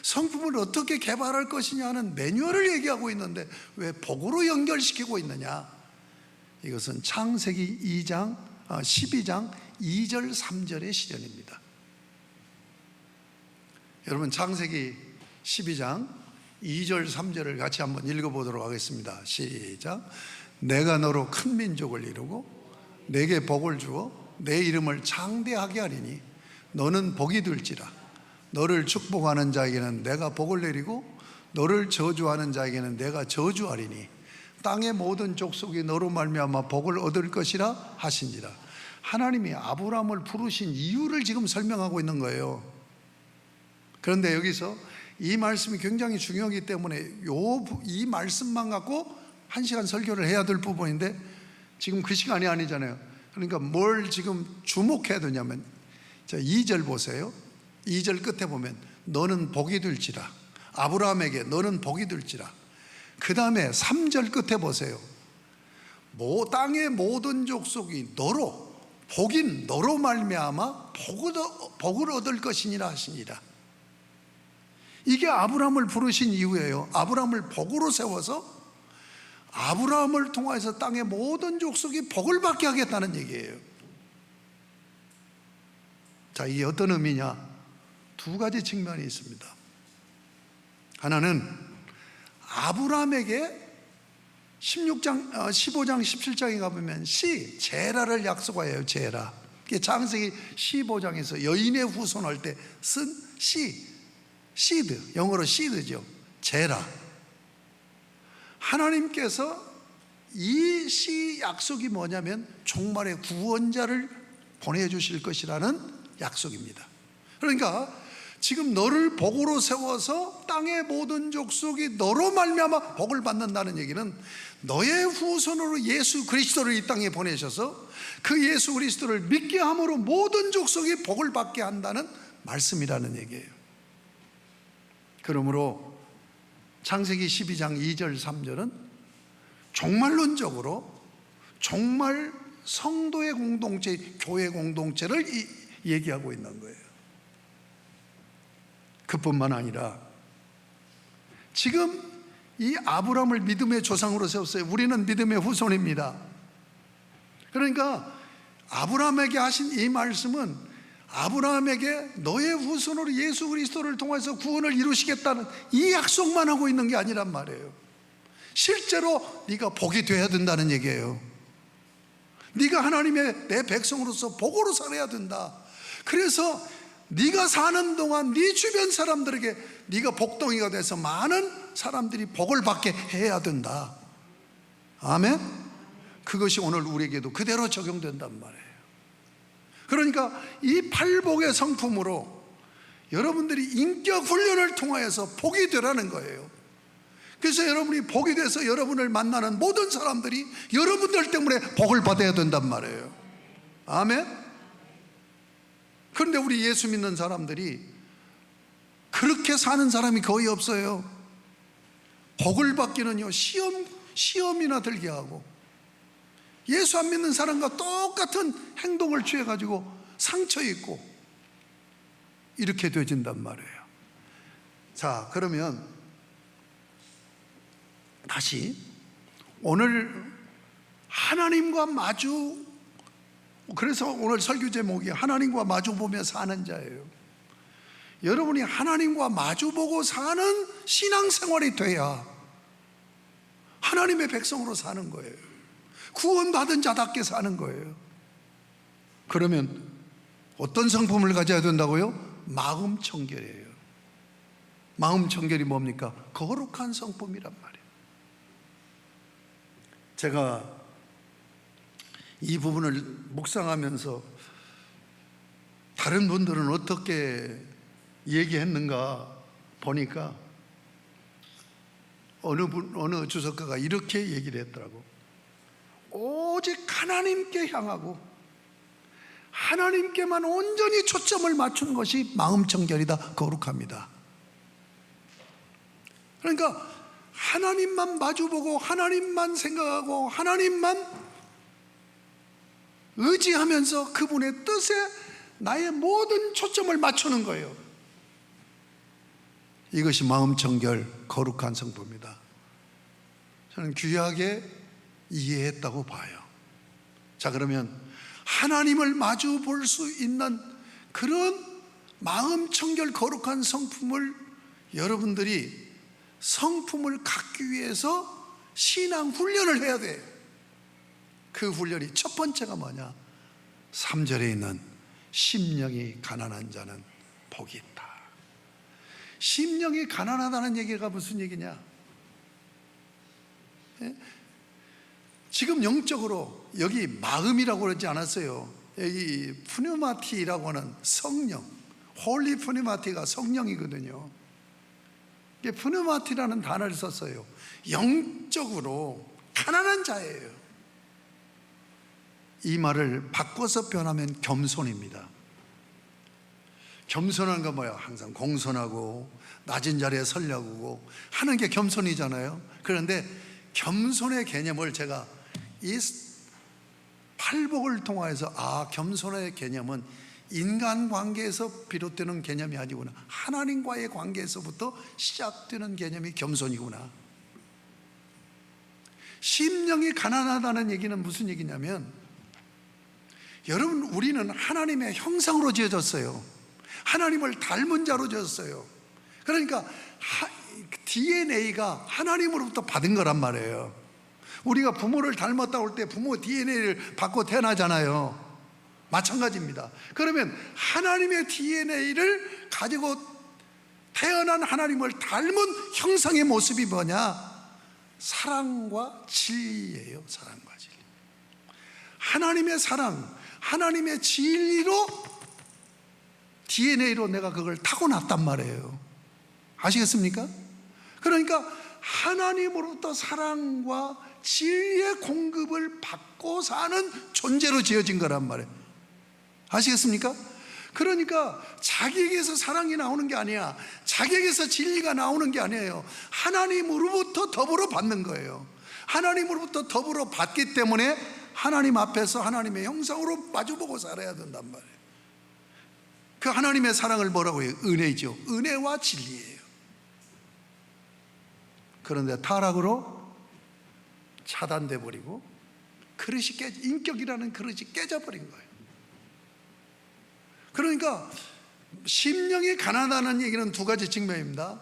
성품을 어떻게 개발할 것이냐는 매뉴얼을 얘기하고 있는데 왜 복으로 연결시키고 있느냐? 이것은 창세기 12장 2절 3절의 시전입니다. 여러분, 창세기 12장 2절 3절을 같이 한번 읽어보도록 하겠습니다. 시작. 내가 너로 큰 민족을 이루고 내게 복을 주어 내 이름을 창대하게 하리니 너는 복이 될지라. 너를 축복하는 자에게는 내가 복을 내리고 너를 저주하는 자에게는 내가 저주하리니 땅의 모든 족속이 너로 말미암아 복을 얻을 것이라 하신지라. 하나님이 아브라함을 부르신 이유를 지금 설명하고 있는 거예요. 그런데 여기서 이 말씀이 굉장히 중요하기 때문에 이 말씀만 갖고 1시간 설교를 해야 될 부분인데 지금 그 시간이 아니잖아요. 그러니까 뭘 지금 주목해야 되냐면, 자, 2절 보세요. 2절 끝에 보면 너는 복이 될지라. 아브라함에게 너는 복이 될지라. 그 다음에 3절 끝에 보세요. 땅의 모든 족속이 너로, 복인 너로 말미암아 복을 얻을 것이니라 하시니라. 이게 아브라함을 부르신 이유예요. 아브라함을 복으로 세워서 아브라함을 통해서 땅의 모든 족속이 복을 받게 하겠다는 얘기예요. 자, 이게 어떤 의미냐? 두 가지 측면이 있습니다. 하나는 아브라함에게 15장 17장에 가보면 제라를 약속하여요. 제라. 이게 창세기 15장에서 여인의 후손할 때 쓴 시드, 영어로 시드죠. 제라. 하나님께서 이 약속이 뭐냐면 종말의 구원자를 보내주실 것이라는 약속입니다. 그러니까 지금 너를 복으로 세워서 땅의 모든 족속이 너로 말미암아 복을 받는다는 얘기는 너의 후손으로 예수 그리스도를 이 땅에 보내셔서 그 예수 그리스도를 믿게 함으로 모든 족속이 복을 받게 한다는 말씀이라는 얘기예요. 그러므로 창세기 12장 2절 3절은 종말론적으로 정말 성도의 공동체, 교회 공동체를 얘기하고 있는 거예요. 그뿐만 아니라 지금 이 아브라함을 믿음의 조상으로 세웠어요. 우리는 믿음의 후손입니다. 그러니까 아브라함에게 하신 이 말씀은 아브라함에게 너의 후손으로 예수 그리스도를 통해서 구원을 이루시겠다는 이 약속만 하고 있는 게 아니란 말이에요. 실제로 네가 복이 되어야 된다는 얘기예요. 네가 하나님의 내 백성으로서 복으로 살아야 된다. 그래서 네가 사는 동안 네 주변 사람들에게 네가 복덩이가 돼서 많은 사람들이 복을 받게 해야 된다. 아멘? 그것이 오늘 우리에게도 그대로 적용된단 말이에요. 그러니까 이 팔복의 성품으로 여러분들이 인격 훈련을 통하여서 복이 되라는 거예요. 그래서 여러분이 복이 돼서 여러분을 만나는 모든 사람들이 여러분들 때문에 복을 받아야 된단 말이에요. 아멘? 그런데 우리 예수 믿는 사람들이 그렇게 사는 사람이 거의 없어요. 복을 받기는요, 시험이나 들게 하고 예수 안 믿는 사람과 똑같은 행동을 취해가지고 상처 입고 이렇게 되어진단 말이에요. 자, 그러면 다시 오늘 하나님과 마주, 그래서 오늘 설교 제목이 하나님과 마주 보며 사는 자예요. 여러분이 하나님과 마주 보고 사는 신앙생활이 돼야 하나님의 백성으로 사는 거예요. 구원받은 자답게 사는 거예요. 그러면 어떤 성품을 가져야 된다고요? 마음 청결이에요. 마음 청결이 뭡니까? 거룩한 성품이란 말이에요. 제가 이 부분을 묵상하면서 다른 분들은 어떻게 얘기했는가 보니까 어느 주석가가 이렇게 얘기를 했더라고. 오직 하나님께 향하고 하나님께만 온전히 초점을 맞춘 것이 마음 청결이다, 거룩합니다. 그러니까 하나님만 마주보고 하나님만 생각하고 하나님만 의지하면서 그분의 뜻에 나의 모든 초점을 맞추는 거예요. 이것이 마음 청결, 거룩한 성품입니다. 저는 귀하게 이해했다고 봐요. 자, 그러면 하나님을 마주 볼 수 있는 그런 마음 청결, 거룩한 성품을 여러분들이 성품을 갖기 위해서 신앙 훈련을 해야 돼요. 그 훈련이 첫 번째가 뭐냐? 3절에 있는 심령이 가난한 자는 복이 있다. 심령이 가난하다는 얘기가 무슨 얘기냐? 예? 지금 영적으로 여기 마음이라고 그러지 않았어요. 여기 푸뉴마티라고 하는 성령, 홀리 푸뉴마티가 성령이거든요. 이게 푸뉴마티라는 단어를 썼어요. 영적으로 가난한 자예요. 이 말을 바꿔서 표현하면 겸손입니다. 겸손한 건 뭐야? 항상 공손하고 낮은 자리에 서려고 하는 게 겸손이잖아요. 그런데 겸손의 개념을 제가 이 팔복을 통해서 겸손의 개념은 인간관계에서 비롯되는 개념이 아니구나, 하나님과의 관계에서부터 시작되는 개념이 겸손이구나. 심령이 가난하다는 얘기는 무슨 얘기냐면, 여러분, 우리는 하나님의 형상으로 지어졌어요. 하나님을 닮은 자로 지었어요. 그러니까 DNA가 하나님으로부터 받은 거란 말이에요. 우리가 부모를 닮았다고 할 때 부모 DNA를 받고 태어나잖아요. 마찬가지입니다. 그러면 하나님의 DNA를 가지고 태어난 하나님을 닮은 형상의 모습이 뭐냐? 사랑과 진리예요. 사랑과 진리. 하나님의 사랑, 하나님의 진리로 DNA로 내가 그걸 타고났단 말이에요. 아시겠습니까? 그러니까 하나님으로부터 사랑과 진리의 공급을 받고 사는 존재로 지어진 거란 말이에요. 아시겠습니까? 그러니까 자기에게서 사랑이 나오는 게 아니야. 자기에게서 진리가 나오는 게 아니에요. 하나님으로부터 더불어 받는 거예요. 하나님으로부터 더불어 받기 때문에 하나님 앞에서 하나님의 형상으로 마주보고 살아야 된단 말이에요. 그 하나님의 사랑을 뭐라고 해요? 은혜죠. 은혜와 진리예요. 그런데 타락으로 차단돼 버리고 인격이라는 그릇이 깨져버린 거예요. 그러니까 심령이 가난하다는 얘기는 두 가지 측면입니다.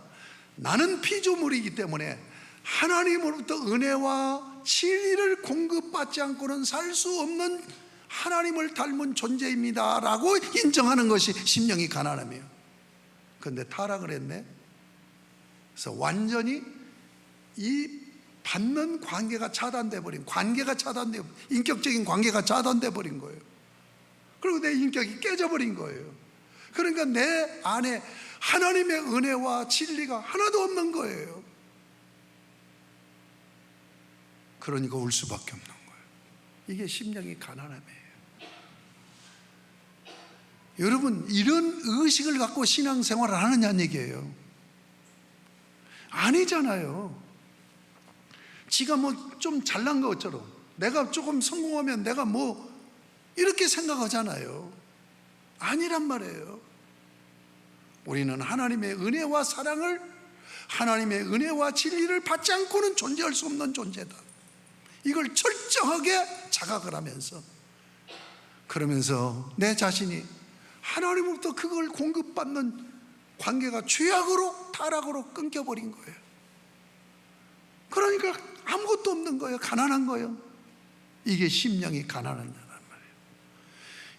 나는 피조물이기 때문에 하나님으로부터 은혜와 진리를 공급받지 않고는 살 수 없는 하나님을 닮은 존재입니다 라고 인정하는 것이 심령이 가난함이에요. 그런데 타락을 했네. 그래서 완전히 이 받는 관계가 차단돼 버린, 인격적인 관계가 차단돼 버린 거예요. 그리고 내 인격이 깨져버린 거예요. 그러니까 내 안에 하나님의 은혜와 진리가 하나도 없는 거예요. 그러니까 울 수밖에 없는 거예요. 이게 심령이 가난함이에요. 여러분, 이런 의식을 갖고 신앙생활을 하느냐는 얘기예요. 아니잖아요. 지가 뭐 좀 잘난 것처럼, 내가 조금 성공하면 내가 뭐 이렇게 생각하잖아요. 아니란 말이에요. 우리는 하나님의 은혜와 사랑을, 하나님의 은혜와 진리를 받지 않고는 존재할 수 없는 존재다. 이걸 철저하게 자각을 하면서, 그러면서 내 자신이 하나님으로부터 그걸 공급받는 관계가 죄악으로, 타락으로 끊겨버린 거예요. 그러니까 아무것도 없는 거예요. 가난한 거예요. 이게 심령이 가난한 자란 말이에요.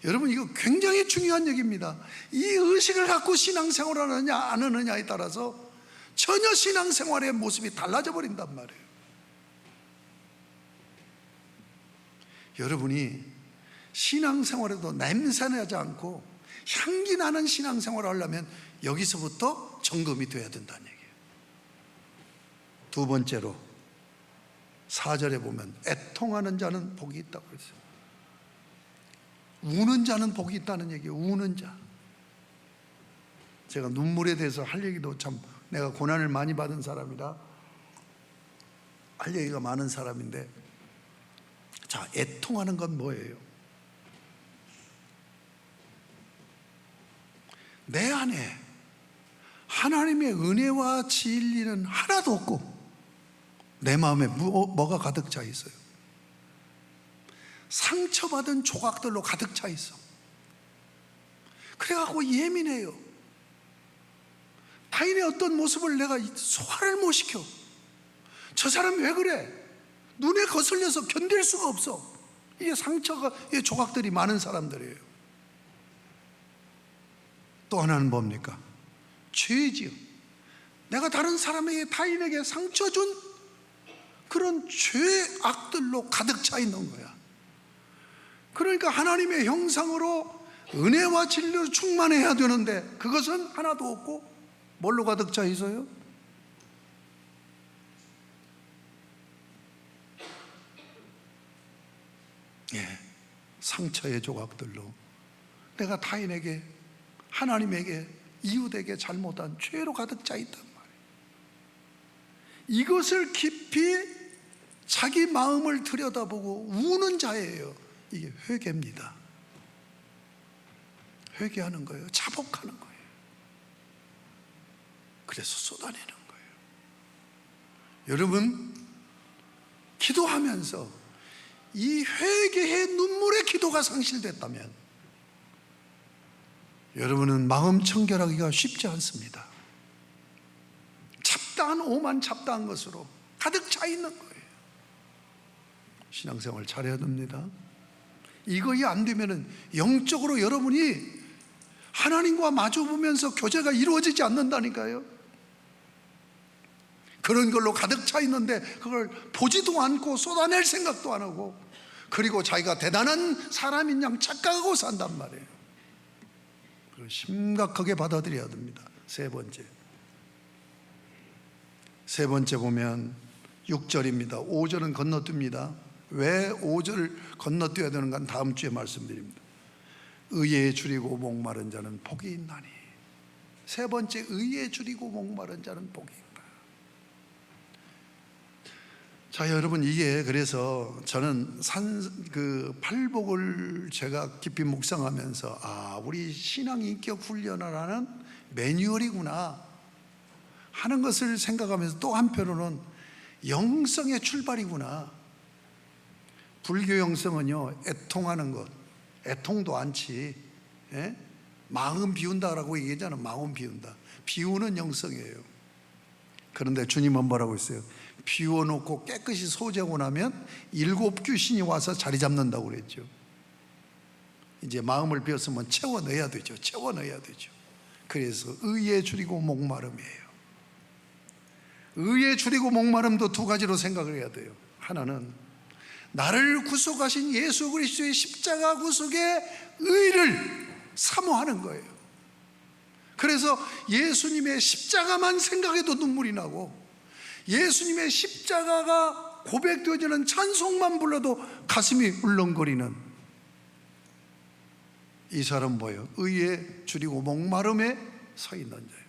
여러분, 이거 굉장히 중요한 얘기입니다. 이 의식을 갖고 신앙생활을 하느냐 안 하느냐에 따라서 전혀 신앙생활의 모습이 달라져 버린단 말이에요. 여러분이 신앙생활에도 냄새나지 않고 향기 나는 신앙생활을 하려면 여기서부터 점검이 돼야 된다는 얘기예요. 두 번째로 4절에 보면 애통하는 자는 복이 있다고 그랬어요. 우는 자는 복이 있다는 얘기예요. 우는 자. 제가 눈물에 대해서 할 얘기도 참, 내가 고난을 많이 받은 사람이라 할 얘기가 많은 사람인데, 자, 애통하는 건 뭐예요? 내 안에 하나님의 은혜와 진리는 하나도 없고 내 마음에 뭐가 가득 차 있어요? 상처받은 조각들로 가득 차 있어. 그래갖고 예민해요. 타인의 어떤 모습을 내가 소화를 못 시켜. 저 사람이 왜 그래? 눈에 거슬려서 견딜 수가 없어. 이게 상처가, 이 조각들이 많은 사람들이에요. 또 하나는 뭡니까? 죄지요. 내가 다른 사람에게, 타인에게 상처 준 그런 죄악들로 가득 차 있는 거야. 그러니까 하나님의 형상으로 은혜와 진리로 충만해야 되는데 그것은 하나도 없고 뭘로 가득 차 있어요? 상처의 조각들로 내가 타인에게, 하나님에게, 이웃에게 잘못한 죄로 가득 차 있단 말이에요. 이것을 깊이 자기 마음을 들여다보고 우는 자예요. 이게 회개입니다. 회개하는 거예요. 자복하는 거예요. 그래서 쏟아내는 거예요. 여러분, 기도하면서 이 회개의 눈물의 기도가 상실됐다면 여러분은 마음 청결하기가 쉽지 않습니다. 잡다한 오만 잡다한 것으로 가득 차 있는 거예요. 신앙생활 잘해야 됩니다. 이거이 안 되면은 영적으로 여러분이 하나님과 마주보면서 교제가 이루어지지 않는다니까요. 그런 걸로 가득 차 있는데 그걸 보지도 않고 쏟아낼 생각도 안 하고, 그리고 자기가 대단한 사람인 양 착각하고 산단 말이에요. 그걸 심각하게 받아들여야 됩니다. 세 번째 보면 6절입니다. 5절은 건너뜁니다. 왜 5절을 건너뛰어야 되는가 다음 주에 말씀드립니다. 의에 줄이고 목마른 자는 복이 있나니. 세 번째, 의에 줄이고 목마른 자는 복이 있다. 자, 여러분, 이게 그래서 저는 팔복을 제가 깊이 묵상하면서 우리 신앙 인격 훈련을 하는 매뉴얼이구나 하는 것을 생각하면서, 또 한편으로는 영성의 출발이구나. 불교 영성은요, 애통하는 것, 애통도 않지. 예? 마음 비운다라고 얘기하잖아. 마음 비운다. 비우는 영성이에요. 그런데 주님은 뭐라고 했어요? 비워놓고 깨끗이 소재하고 나면 7 귀신이 와서 자리 잡는다고 그랬죠. 이제 마음을 비웠으면 채워 넣어야 되죠. 채워 넣어야 되죠. 그래서 의에 줄이고 목마름이에요. 의에 줄이고 목마름도 2가지로 생각을 해야 돼요. 하나는 나를 구속하신 예수 그리스도의 십자가 구속의 의를 사모하는 거예요. 그래서 예수님의 십자가만 생각해도 눈물이 나고, 예수님의 십자가가 고백되어지는 찬송만 불러도 가슴이 울렁거리는 이 사람 뭐예요? 의에 줄이고 목마름에 서 있는 자예요.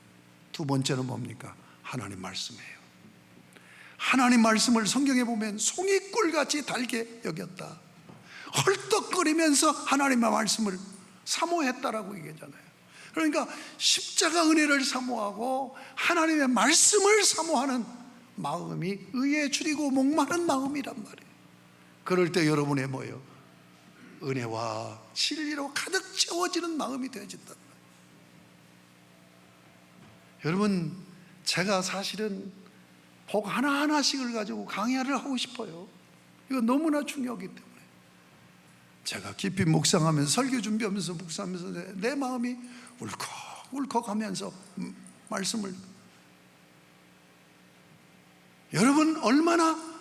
2번째는 뭡니까? 하나님 말씀이에요. 하나님 말씀을 성경에 보면 송이꿀같이 달게 여겼다. 헐떡거리면서 하나님의 말씀을 사모했다라고 얘기하잖아요. 그러니까 십자가 은혜를 사모하고 하나님의 말씀을 사모하는 마음이 의에 줄이고 목마른 마음이란 말이에요. 그럴 때 여러분의 뭐예요? 은혜와 진리로 가득 채워지는 마음이 되어진단 말이에요. 여러분, 제가 사실은 복 하나하나씩을 가지고 강야를 하고 싶어요. 이거 너무나 중요하기 때문에. 제가 깊이 묵상하면서, 설교 준비하면서 묵상하면서 내 마음이 울컥울컥하면서 말씀을, 여러분 얼마나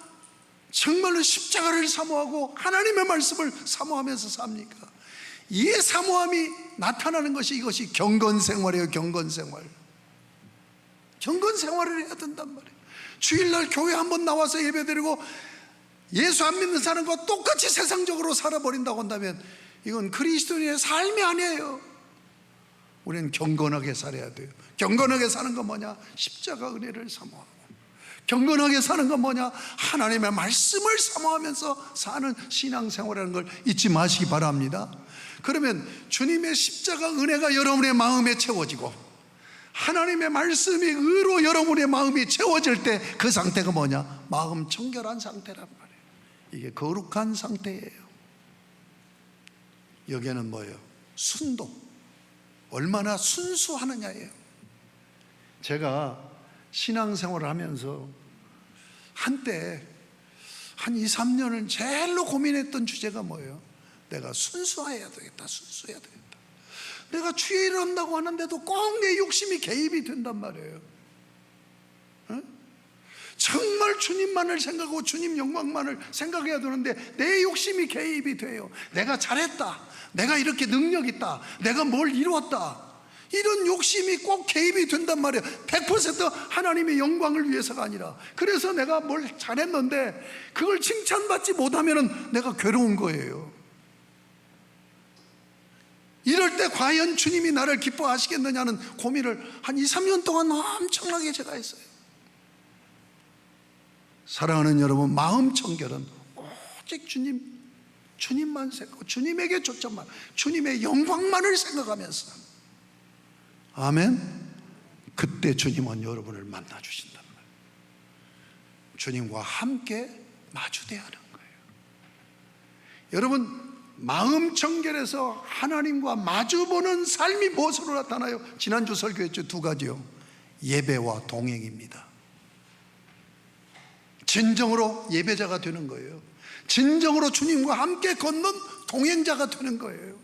정말로 십자가를 사모하고 하나님의 말씀을 사모하면서 삽니까? 이 사모함이 나타나는 것이, 이것이 경건생활이에요. 경건생활. 경건생활을 해야 된단 말이에요. 주일날 교회 한번 나와서 예배드리고 예수 안 믿는 사람과 똑같이 세상적으로 살아버린다고 한다면 이건 그리스도인의 삶이 아니에요. 우리는 경건하게 살아야 돼요. 경건하게 사는 건 뭐냐? 십자가 은혜를 사모하고, 경건하게 사는 건 뭐냐? 하나님의 말씀을 사모하면서 사는 신앙생활이라는 걸 잊지 마시기 바랍니다. 그러면 주님의 십자가 은혜가 여러분의 마음에 채워지고 하나님의 말씀이 의로 여러분의 마음이 채워질 때 그 상태가 뭐냐? 마음 청결한 상태란 말이에요. 이게 거룩한 상태예요. 여기에는 뭐예요? 순도, 얼마나 순수하느냐예요. 제가 신앙생활을 하면서 한때 한 2, 3년을 제일로 고민했던 주제가 뭐예요? 내가 순수해야 되겠다. 순수해야 되겠다. 내가 주일을 한다고 하는데도 꼭 내 욕심이 개입이 된단 말이에요. 어? 정말 주님만을 생각하고 주님 영광만을 생각해야 되는데 내 욕심이 개입이 돼요. 내가 잘했다, 내가 이렇게 능력 있다, 내가 뭘 이루었다, 이런 욕심이 꼭 개입이 된단 말이에요. 100% 하나님의 영광을 위해서가 아니라. 그래서 내가 뭘 잘했는데 그걸 칭찬받지 못하면 내가 괴로운 거예요. 이럴 때 과연 주님이 나를 기뻐하시겠느냐는 고민을 한 2, 3년 동안 엄청나게 제가 했어요. 사랑하는 여러분, 마음 청결은 오직 주님만 생각하고 주님에게 초점만, 주님의 영광만을 생각하면서, 아멘. 그때 주님은 여러분을 만나 주신단 말이에요. 주님과 함께 마주대하는 거예요. 여러분, 마음 청결해서 하나님과 마주보는 삶이 무엇으로 나타나요? 지난주 설교했죠. 2가지요. 예배와 동행입니다. 진정으로 예배자가 되는 거예요. 진정으로 주님과 함께 걷는 동행자가 되는 거예요.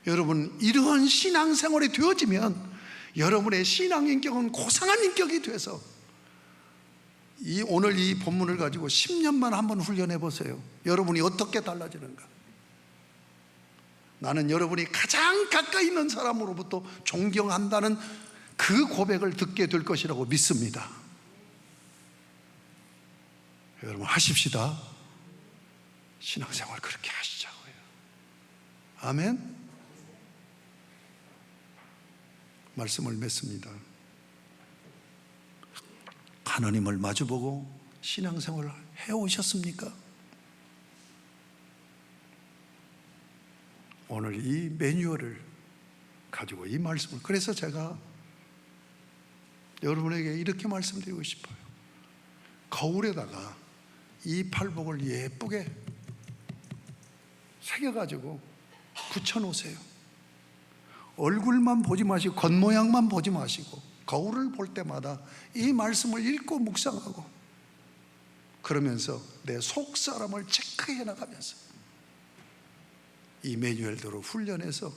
여러분, 이러한 신앙생활이 되어지면 여러분의 신앙 인격은 고상한 인격이 돼서 오늘 이 본문을 가지고 10년만 한번 훈련해 보세요. 여러분이 어떻게 달라지는가. 나는 여러분이 가장 가까이 있는 사람으로부터 존경한다는 그 고백을 듣게 될 것이라고 믿습니다. 여러분, 하십시다. 신앙생활 그렇게 하시자고요. 아멘. 말씀을 맺습니다. 하나님을 마주보고 신앙생활을 해오셨습니까? 오늘 이 매뉴얼을 가지고 이 말씀을, 그래서 제가 여러분에게 이렇게 말씀드리고 싶어요. 거울에다가 이 팔복을 예쁘게 새겨가지고 붙여놓으세요. 얼굴만 보지 마시고 겉모양만 보지 마시고 거울을 볼 때마다 이 말씀을 읽고 묵상하고, 그러면서 내 속사람을 체크해 나가면서 이매뉴엘대로 훈련해서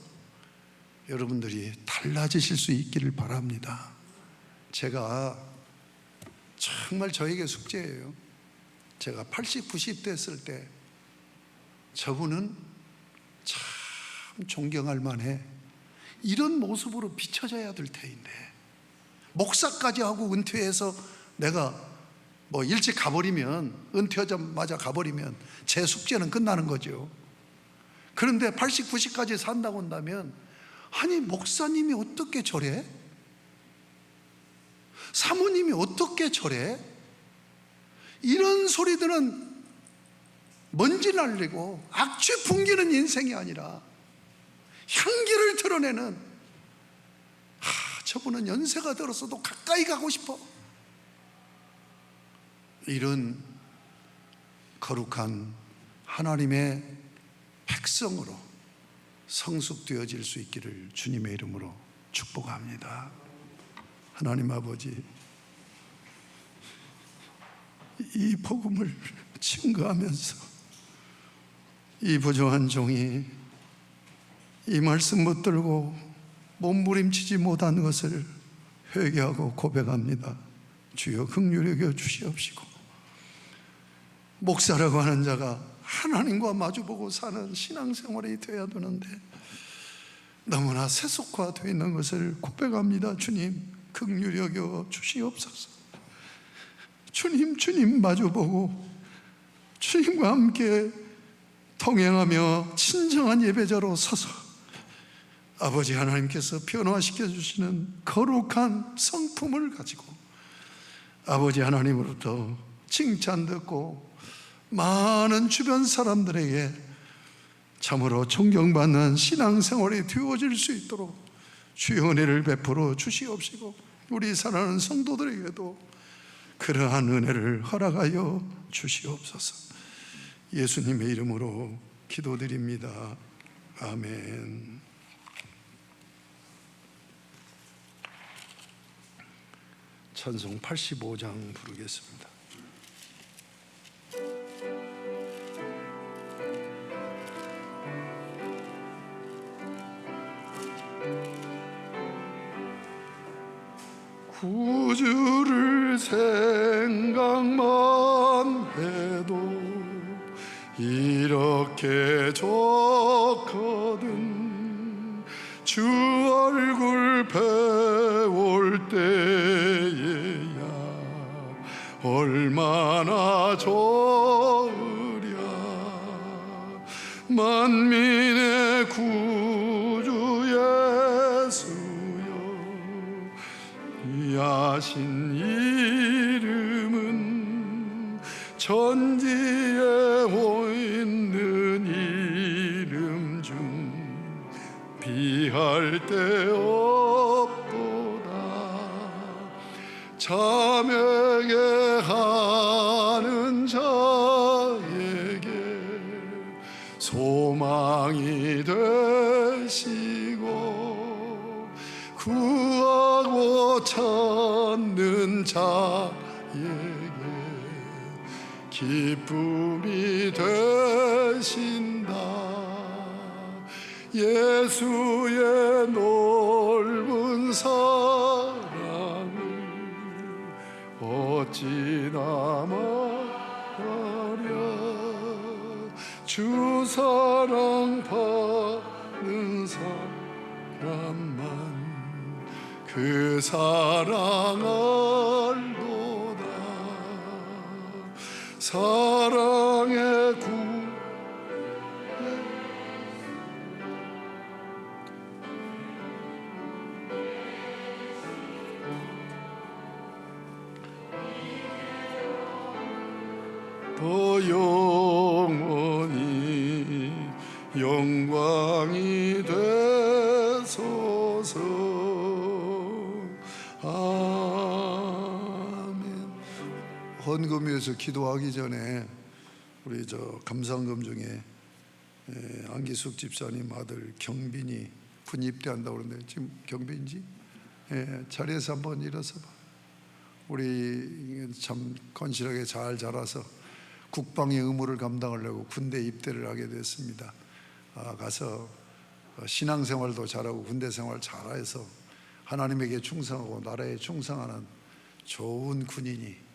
여러분들이 달라지실 수 있기를 바랍니다. 제가 정말 저에게 숙제예요. 제가 80, 90 됐을 때 저분은 참 존경할 만해. 이런 모습으로 비춰져야 될 테인데, 목사까지 하고 은퇴해서 내가 뭐 일찍 가버리면, 은퇴하자마자 가버리면 제 숙제는 끝나는 거죠. 그런데 80, 90까지 산다고 한다면, 아니 목사님이 어떻게 저래? 사모님이 어떻게 저래? 이런 소리들은 먼지 날리고 악취 풍기는 인생이 아니라 향기를 드러내는, 저분은 연세가 들어서도 가까이 가고 싶어, 이런 거룩한 하나님의 백성으로 성숙되어질 수 있기를 주님의 이름으로 축복합니다. 하나님 아버지, 이 복음을 증거하면서 이 부정한 종이 이 말씀 붙들고 몸부림치지 못한 것을 회개하고 고백합니다. 주여 긍휼히 여겨 주시옵시고, 목사라고 하는 자가 하나님과 마주보고 사는 신앙생활이 되어야 되는데 너무나 세속화되어 있는 것을 고백합니다. 주님 긍휼히 여겨 주시옵소서. 주님 마주보고 주님과 함께 동행하며 친정한 예배자로 서서 아버지 하나님께서 변화시켜 주시는 거룩한 성품을 가지고 아버지 하나님으로부터 칭찬 듣고 많은 주변 사람들에게 참으로 존경받는 신앙생활이 되어질 수 있도록 주의 은혜를 베풀어 주시옵시고, 우리 사랑하는 성도들에게도 그러한 은혜를 허락하여 주시옵소서. 예수님의 이름으로 기도드립니다. 아멘. 찬송 85장 부르겠습니다. 구주를 생각만 해도 이렇게 좋거든. 주 얼굴 배울 때에야 얼마나 좋으랴. 만민의 구주 예수여, 야신 이름은 천지에 있는 이름 중 비할 데 없도다. 자매게 하는 자에게 소망이 되시고, 구하고 찾는 자에게 기쁨이 되신다. 예수의 넓은 사랑을 어찌나 말하랴. 주 사랑 받는 사람만 그 사랑 알도다. 사랑의 구 더 영원히 영광이 되소서. 아멘. 헌금 위해서 기도하기 전에 우리 감사헌금 중에 안기숙 집사님 아들 경빈이 군 입대한다고 그러는데 지금 경빈인지? 자리에서 한번 일어서 봐. 우리 참 건실하게 잘 자라서 국방의 의무를 감당하려고 군대 입대를 하게 됐습니다. 가서 신앙생활도 잘하고 군대 생활 잘해서 하나님에게 충성하고 나라에 충성하는 좋은 군인이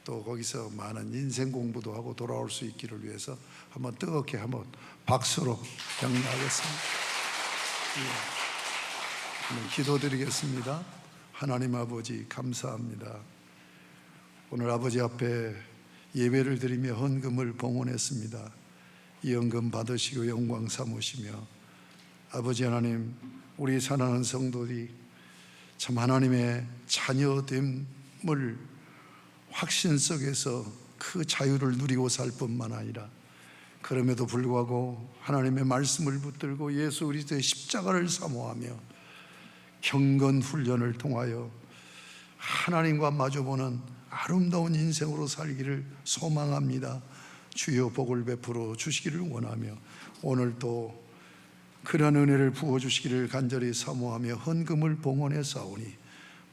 또 거기서 많은 인생 공부도 하고 돌아올 수 있기를 위해서 한번 뜨겁게 한번 박수로 격려하겠습니다. 기도드리겠습니다. 하나님 아버지 감사합니다. 오늘 아버지 앞에 예배를 드리며 헌금을 봉헌했습니다. 이 헌금 받으시고 영광 삼으시며 아버지 하나님, 우리 사랑하는 성도들이 참 하나님의 자녀됨을 확신 속에서 그 자유를 누리고 살 뿐만 아니라 그럼에도 불구하고 하나님의 말씀을 붙들고 예수 그리스도의 십자가를 사모하며 경건 훈련을 통하여 하나님과 마주보는 아름다운 인생으로 살기를 소망합니다. 주여 복을 베풀어 주시기를 원하며 오늘도 그런 은혜를 부어주시기를 간절히 사모하며 헌금을 봉헌해 싸우니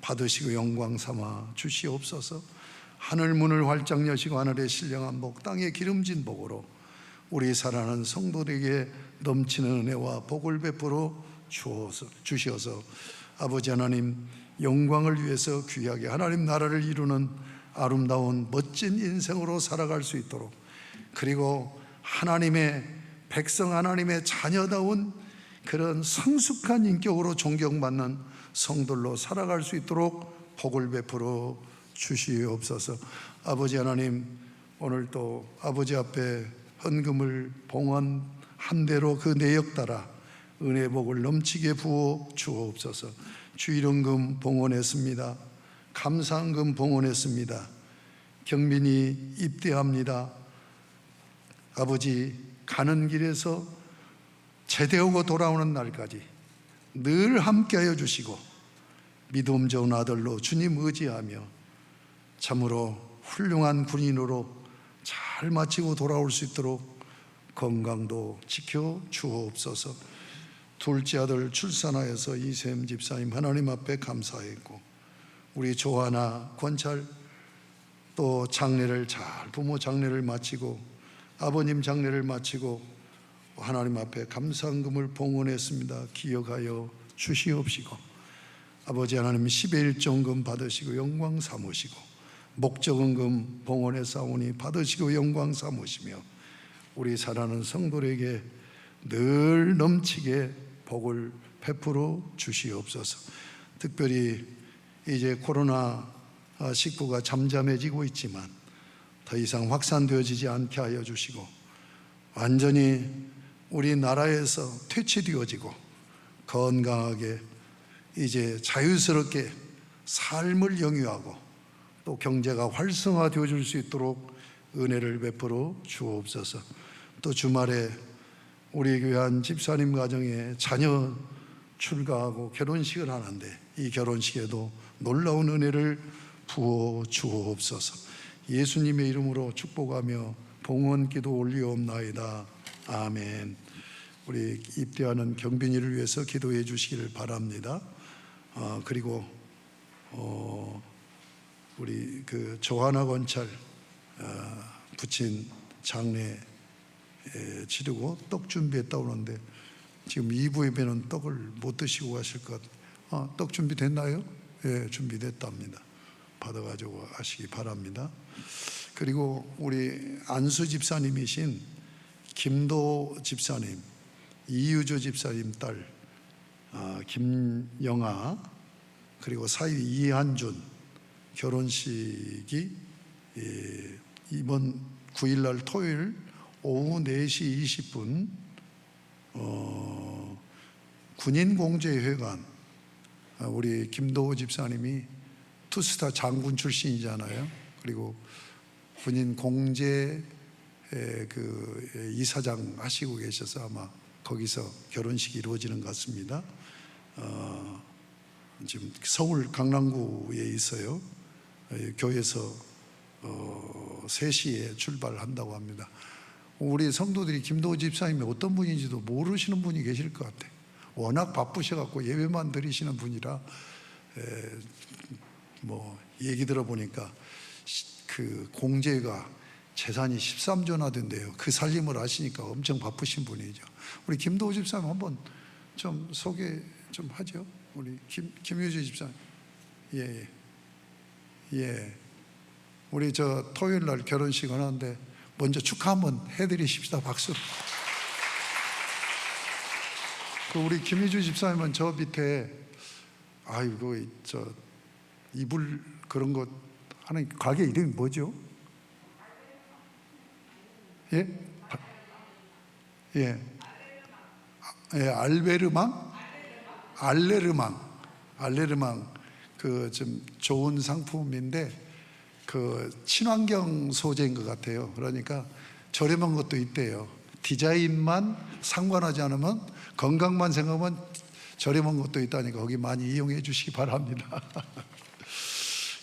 받으시고 영광 삼아 주시옵소서. 하늘 문을 활짝 여시고 하늘의 신령한 복 땅에 기름진 복으로 우리 사랑하는 성도들에게 넘치는 은혜와 복을 베풀어 주시어서 아버지 하나님 영광을 위해서 귀하게 하나님 나라를 이루는 아름다운 멋진 인생으로 살아갈 수 있도록 그리고 하나님의 백성 하나님의 자녀다운 그런 성숙한 인격으로 존경받는 성들로 살아갈 수 있도록 복을 베풀어 주시옵소서. 아버지 하나님 오늘 또 아버지 앞에 헌금을 봉헌한 대로 그 내역 따라 은혜 복을 넘치게 부어 주옵소서. 주일헌금 봉헌했습니다. 감사헌금 봉헌했습니다. 경빈이 입대합니다. 아버지 가는 길에서 제대하고 돌아오는 날까지 늘 함께하여 주시고 믿음 좋은 아들로 주님 의지하며 참으로 훌륭한 군인으로 잘 마치고 돌아올 수 있도록 건강도 지켜 주옵소서. 둘째 아들 출산하여서 이샘 집사님 하나님 앞에 감사했고 우리 조하나 권찰 또 장례를 잘 부모 장례를 마치고 아버님 장례를 마치고 하나님 앞에 감사헌금을 봉헌했습니다. 기억하여 주시옵시고 아버지 하나님 11조 헌금 받으시고 영광 삼으시고 목적헌금 봉헌해 싸우니 받으시고 영광 삼으시며 우리 사랑하는 성도에게 늘 넘치게 복을 베풀어 주시옵소서. 특별히 이제 코로나19가 잠잠해지고 있지만 더 이상 확산되어지지 않게 하여 주시고 완전히 우리나라에서 퇴치되어지고 건강하게 이제 자유스럽게 삶을 영위하고 또 경제가 활성화되어 줄 수 있도록 은혜를 베풀어 주옵소서. 또 주말에 우리 교회 한 집사님 가정에 자녀 출가하고 결혼식을 하는데 이 결혼식에도 놀라운 은혜를 부어 주옵소서. 예수님의 이름으로 축복하며 봉헌 기도 올리옵나이다. 아멘. 우리 입대하는 경빈이를 위해서 기도해 주시기를 바랍니다. 그리고 우리 그 조하나 권찰 부친 장례 치르고 떡 준비했다고 그러는데 지금 2부 예배는 떡을 못 드시고 가실 것 같아요. 떡 준비됐나요? 예, 준비됐답니다. 받아가지고 하시기 바랍니다. 그리고 우리 안수 집사님이신 김도 집사님, 이유조 집사님 딸 김영아 그리고 사위 이한준 결혼식이 이번 9일날 토요일 오후 4시 20분 군인공제회관 우리 김도호 집사님이 투스타 장군 출신이잖아요. 그리고 군인공제 그 이사장 하시고 계셔서 아마 거기서 결혼식이 이루어지는 것 같습니다. 지금 서울 강남구에 있어요. 교회에서 3시에 출발한다고 합니다. 우리 성도들이 김도호 집사님이 어떤 분인지도 모르시는 분이 계실 것 같아요. 워낙 바쁘셔갖고 예배만 드리시는 분이라 뭐 얘기 들어보니까 그 공제가 재산이 13조나 된대요. 그 살림을 하시니까 엄청 바쁘신 분이죠. 우리 김도호 집사님 한번 좀 소개 좀 하죠. 우리 김유주 집사님. 예. 우리 저 토요일 날 결혼식 하는데 먼저 축하 한번 해드리십시다. 박수. 그 우리 김유주 집사님은 저 밑에 아이고 저 이불 그런 거 하는 가게 이름이 뭐죠? 예? 예. 알레르망 그 좀 좋은 상품인데 그 친환경 소재인 것 같아요. 그러니까 저렴한 것도 있대요. 디자인만 상관하지 않으면 건강만 생각하면 저렴한 것도 있다니까 거기 많이 이용해 주시기 바랍니다.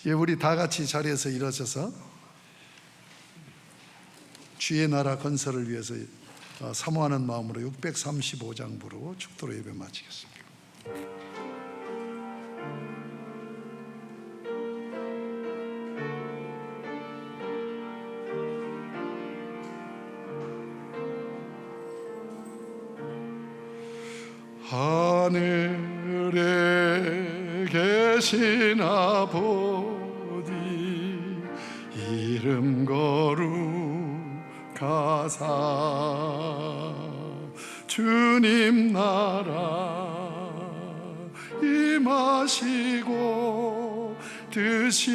예, 우리 다 같이 자리에서 일어서서 주의 나라 건설을 위해서 사모하는 마음으로 635장부로 축도로 예배 마치겠습니다. 하늘에 계신 아버지 이름 거룩하사 주님 나라 임하시고 뜻이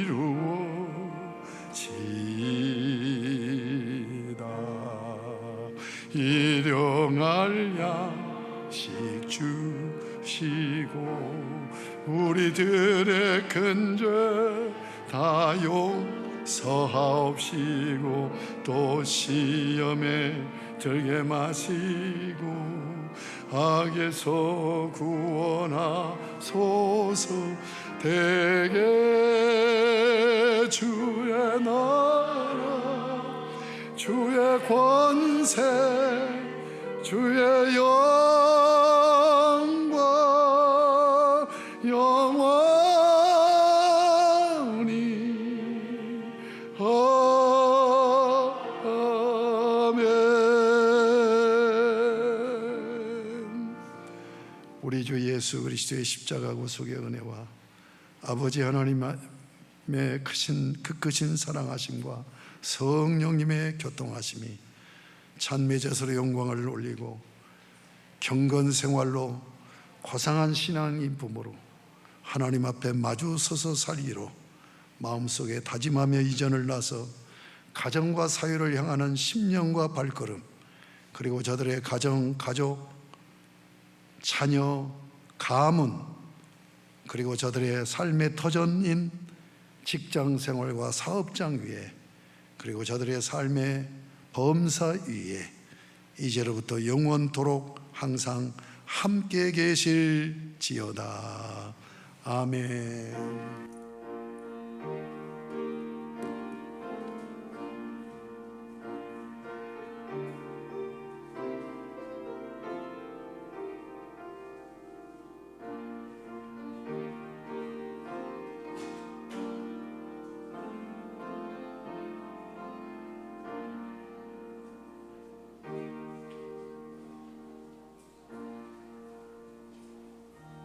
이루어지이다. 일용할 양식 주시고 우리들의 큰 죄 다 용서하옵시고 또 시험에 들게 마시고 악에서 구원하소서. 대개 주의 나라 주의 권세 주의 영광 영원히 아멘. 우리 주 예수 그리스도의 십자가 구속의 은혜와 아버지 하나님의 그 크신 사랑하심과 성령님의 교통하심이 찬미제사로 영광을 올리고 경건 생활로 고상한 신앙 인품으로 하나님 앞에 마주 서서 살기로 마음속에 다짐하며 이전을 나서 가정과 사회를 향하는 심령과 발걸음, 그리고 저들의 가정, 가족, 자녀, 가문, 그리고 저들의 삶의 터전인 직장 생활과 사업장 위에, 그리고 저들의 삶의 범사 위에 이제로부터 영원토록 항상 함께 계실지어다. 아멘.